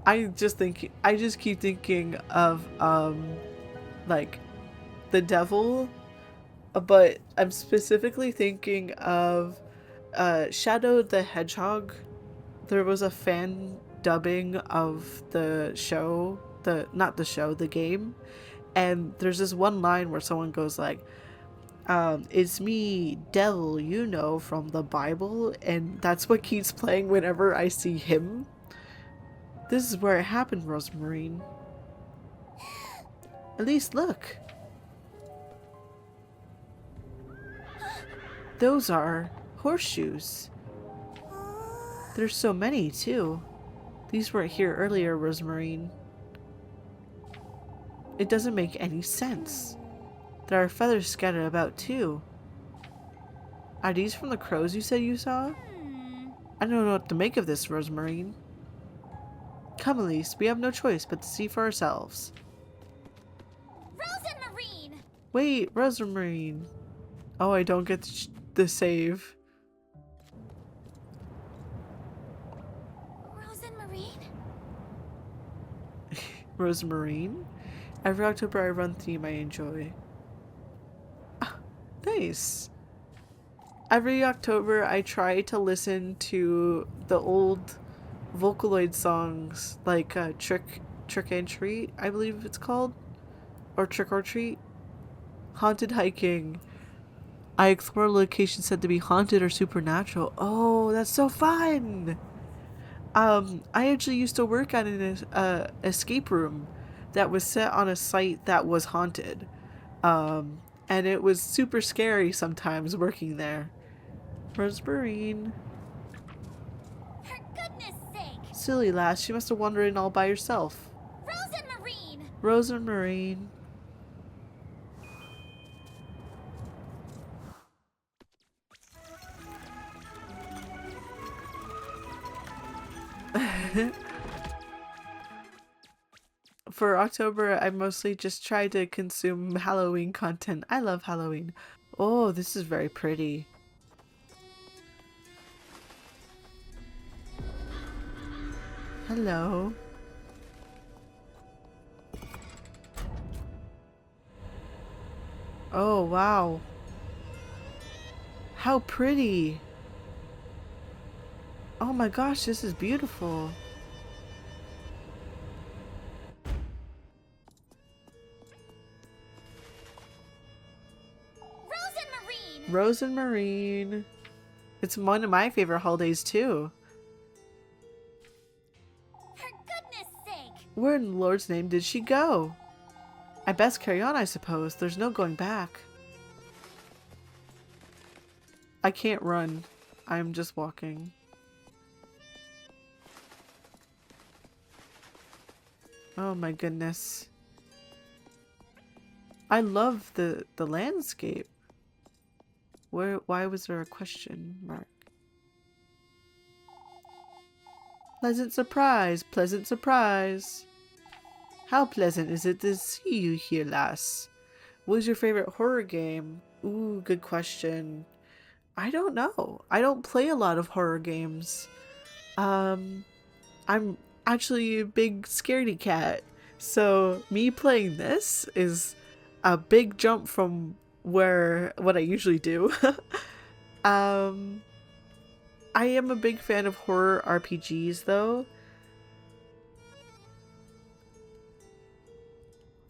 I just keep thinking of like the devil, but I'm specifically thinking of Shadow the Hedgehog. There was a fan dubbing of the show, not the show, the game, and there's this one line where someone goes like, it's me, devil, you know, from the Bible, and that's what keeps playing whenever I see him. This is where it happened, Rosemarine. At least look. Those are horseshoes. There's so many, too. These weren't here earlier, Rosemarine. It doesn't make any sense. There are feathers scattered about, too. Are these from the crows you said you saw? I don't know what to make of this, Rosemarine. Come, Elise, we have no choice but to see for ourselves. Rosemarine! Wait, Rosemarine. Oh, I don't get the save. Rosemarine? Rosemarine? Every October I run theme I enjoy. Ah, nice. Every October I try to listen to the old Vocaloid songs like Trick and Treat, I believe it's called, or Trick or Treat. Haunted Hiking. I explore locations said to be haunted or supernatural. Oh, that's so fun! I actually used to work at an escape room that was set on a site that was haunted. And it was super scary sometimes working there. Rosemarine. For goodness sake! Silly lass, she must have wandered in all by herself. Rosemarine! Rosemarine. For October, I mostly just try to consume Halloween content. I love Halloween. Oh, this is very pretty. Hello. Oh, wow. How pretty. Oh my gosh, this is beautiful. Rose and Marine! Rose and Marine. It's one of my favorite holidays too. For goodness sake! Where in the Lord's name did she go? I best carry on, I suppose. There's no going back. I can't run. I'm just walking. Oh my goodness. I love the landscape. Why was there a question mark? Pleasant surprise, pleasant surprise. How pleasant is it to see you here, lass? What was your favorite horror game? Ooh, good question. I don't know. I don't play a lot of horror games. I'm actually a big scaredy cat. So me playing this is a big jump from what I usually do. I am a big fan of horror RPGs though.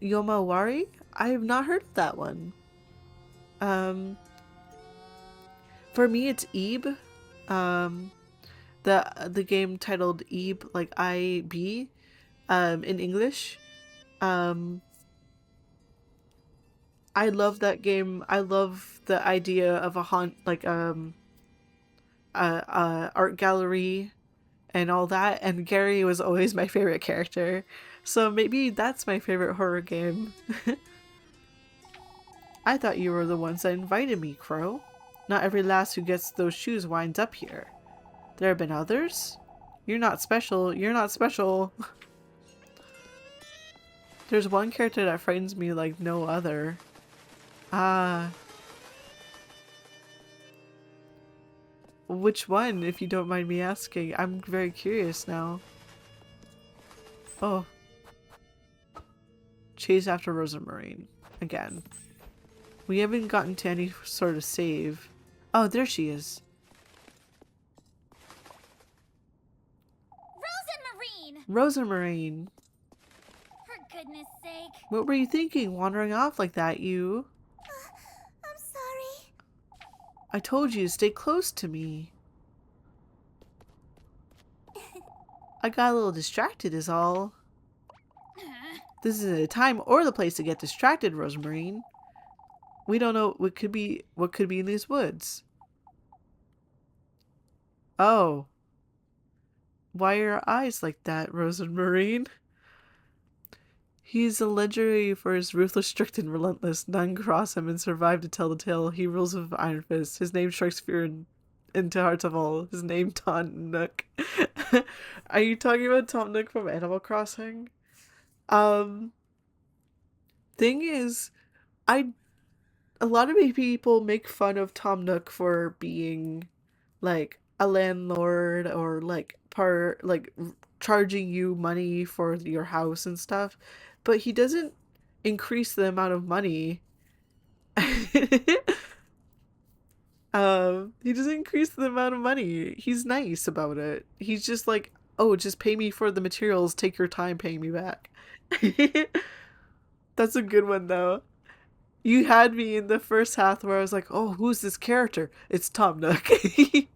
Yomawari? I have not heard of that one. For me it's Ebe. The game titled Ebe, like IB, in English. I love that game. I love the idea of a art gallery and all that. And Gary was always my favorite character, so maybe that's my favorite horror game. I thought you were the ones that invited me, Crow. Not every lass who gets those shoes winds up here. There have been others? You're not special. You're not special. There's one character that frightens me like no other. Ah. Which one, if you don't mind me asking? I'm very curious now. Oh. Chase after Rosamarine. Again. We haven't gotten to any sort of save. Oh, there she is. Rosamarine! For goodness sake. What were you thinking, wandering off like that, you? I'm sorry. I told you to stay close to me. I got a little distracted is all. This isn't the time or the place to get distracted, Rosamarine. We don't know what could be in these woods. Oh. Why are your eyes like that, Rosamarine? He's a legendary for his ruthless, strict, and relentless. None cross him and survive to tell the tale. He rules with iron fist. His name strikes fear into hearts of all. His name Tom Nook. Are you talking about Tom Nook from Animal Crossing? Thing is, a lot of people make fun of Tom Nook for being like a landlord or like charging you money for your house and stuff, but he doesn't increase the amount of money. He doesn't increase the amount of money. He's nice about it. He's just like, oh, just pay me for the materials, take your time paying me back. That's a good one though. You had me in the first half where I was like, oh, who's this character? It's Tom Nook. Hurry it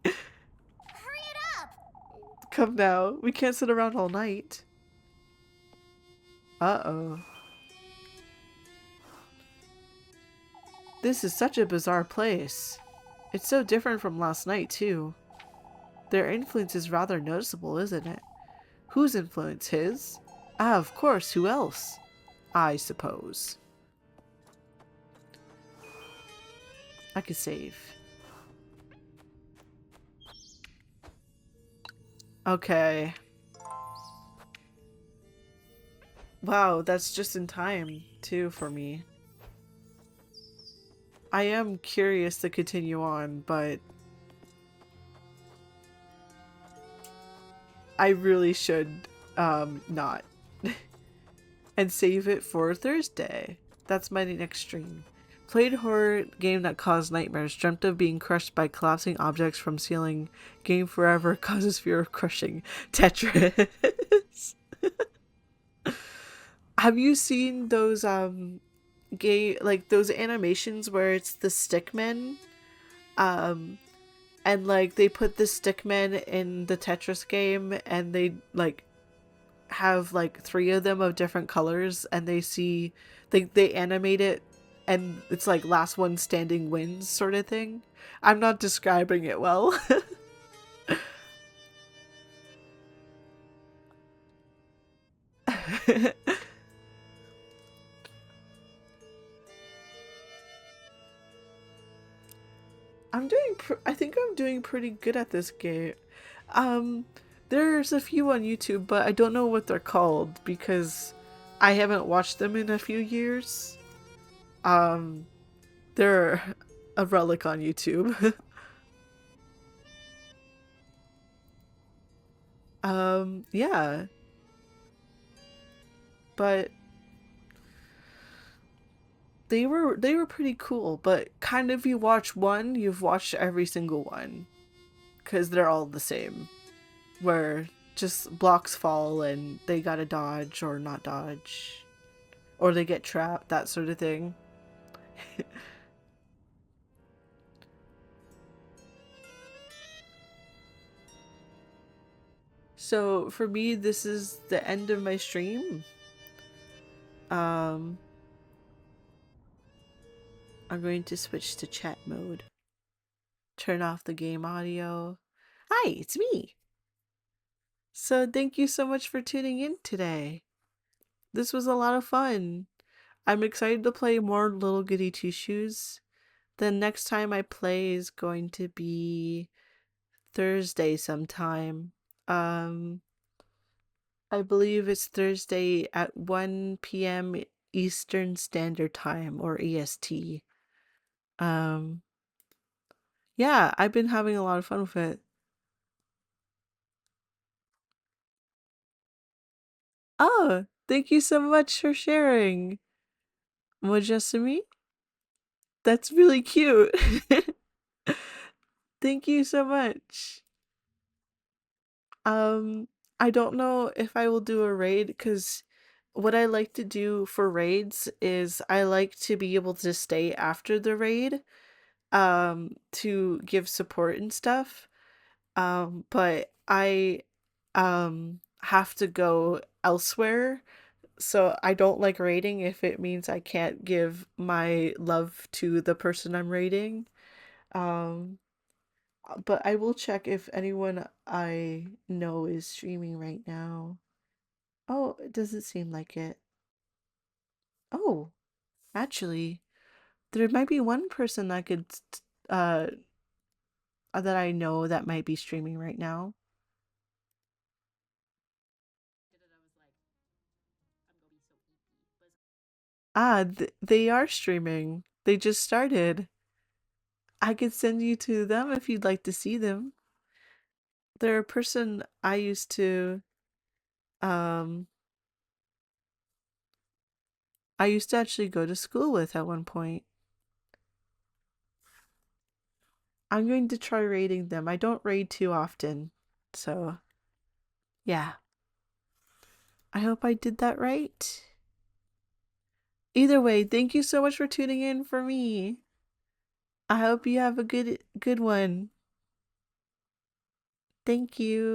up! Come now. We can't sit around all night. Uh-oh. This is such a bizarre place. It's so different from last night, too. Their influence is rather noticeable, isn't it? Whose influence? His? Ah, of course. Who else? I suppose. I could save. Okay. Wow, that's just in time, too, for me. I am curious to continue on, but I really should, not. And save it for Thursday. That's my next stream. Played horror game that caused nightmares. Dreamt of being crushed by collapsing objects from ceiling. Game forever causes fear of crushing. Tetris. Have you seen those gay like those animations where it's the stickmen? Um and like they put the stickmen in the Tetris game and they like have like three of them of different colors and they animate it and it's like last one standing wins sort of thing. I'm not describing it well. I think I'm doing pretty good at this game. Um there's a few on YouTube, but I don't know what they're called because I haven't watched them in a few years. Um they're a relic on YouTube. Yeah, but they were pretty cool, but kind of you watch one, you've watched every single one because they're all the same. Where just blocks fall and they gotta dodge or not dodge, or they get trapped, that sort of thing. So for me, this is the end of my stream. Um, I'm going to switch to chat mode. Turn off the game audio. Hi, it's me. So thank you so much for tuning in today. This was a lot of fun. I'm excited to play more Little Goody Two Shoes. The next time I play is going to be Thursday sometime. Um, I believe it's Thursday at 1 p.m. Eastern Standard Time or EST. Um, yeah, I've been having a lot of fun with it. Oh, thank you so much for sharing, Mojasumi. That's really cute. Thank you so much. Um, I don't know if I will do a raid because what I like to do for raids is I like to be able to stay after the raid to give support and stuff. But I have to go elsewhere. So I don't like raiding if it means I can't give my love to the person I'm raiding. Um but I will check if anyone I know is streaming right now. Oh, it doesn't seem like it. Oh, actually, there might be one person that could, uh, that I know that might be streaming right now. Ah, they are streaming. They just started. I could send you to them if you'd like to see them. They're a person um, I used to actually go to school with at one point. I'm going to try raiding them. I don't raid too often. So, yeah. I hope I did that right. Either way, thank you so much for tuning in for me. I hope you have a good one. Thank you.